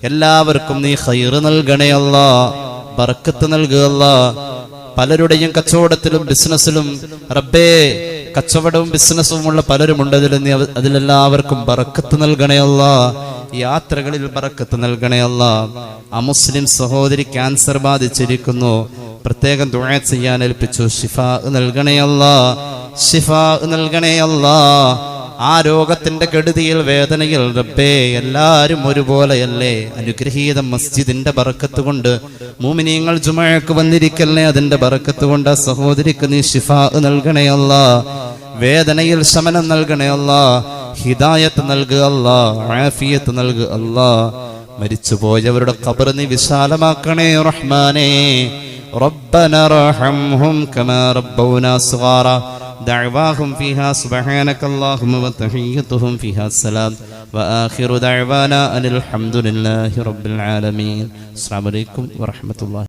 എല്ലാവർക്കും നീ ഖൈറ് നൽകണേ അല്ലാ, ബർക്കത്ത് നൽകുക അല്ലാ. പലരുടെയും കച്ചവടത്തിലും ബിസിനസ്സിലും റബ്ബേ, കച്ചവടവും ബിസിനസ്സും ഉള്ള പലരുമുണ്ട്. അതിലെല്ലാവർക്കും ബറക്കത്ത് നൽകണേ അല്ലാ. യാത്രകളിൽ ബറക്കത്ത് നൽകണേ അല്ലാ. അമുസ്ലിം സഹോദരി ക്യാൻസർ ബാധിച്ചിരിക്കുന്നു. പ്രത്യേകം ദുആ ചെയ്യാൻ ഏൽപ്പിച്ചു. ശിഫാ നൽകണേ അല്ലാ, ശിഫാ നൽകണേ അല്ലാ. ആ രോഗത്തിന്റെ കെടുതിയിൽ വേദനയിൽ റബ്ബേ എല്ലാരും ഒരുപോലെയല്ലേ. അനുഗ്രഹീത മസ്ജിദിന്റെ ബറക്കത്ത് കൊണ്ട് മുഅ്മിനീങ്ങൾ ജുമുഅക്ക് വന്നിരിക്കല്ലേ, അതിന്റെ ബറക്കത്ത് കൊണ്ട് ആ സഹോദരിക്ക് നീ ശിഫാ നൽകണേ അല്ലാ. വേദനയിൽ ശമനം നൽകണേ അല്ലാ. ഹിദായത്ത് നൽകുക അല്ലാ, ആഫിയത്ത് നൽകുക അല്ലാ. മരിച്ചുപോയവരുടെ ഖബർ നീ വിശാലമാക്കണേ റഹ്മാനേ. ربنا ارحمهم كما ربونا صغارا دعواهم فيها سبحانك اللهم وتحيتهم فيها السلام وآخر دعوانا أن الحمد لله رب العالمين. السلام عليكم ورحمة الله.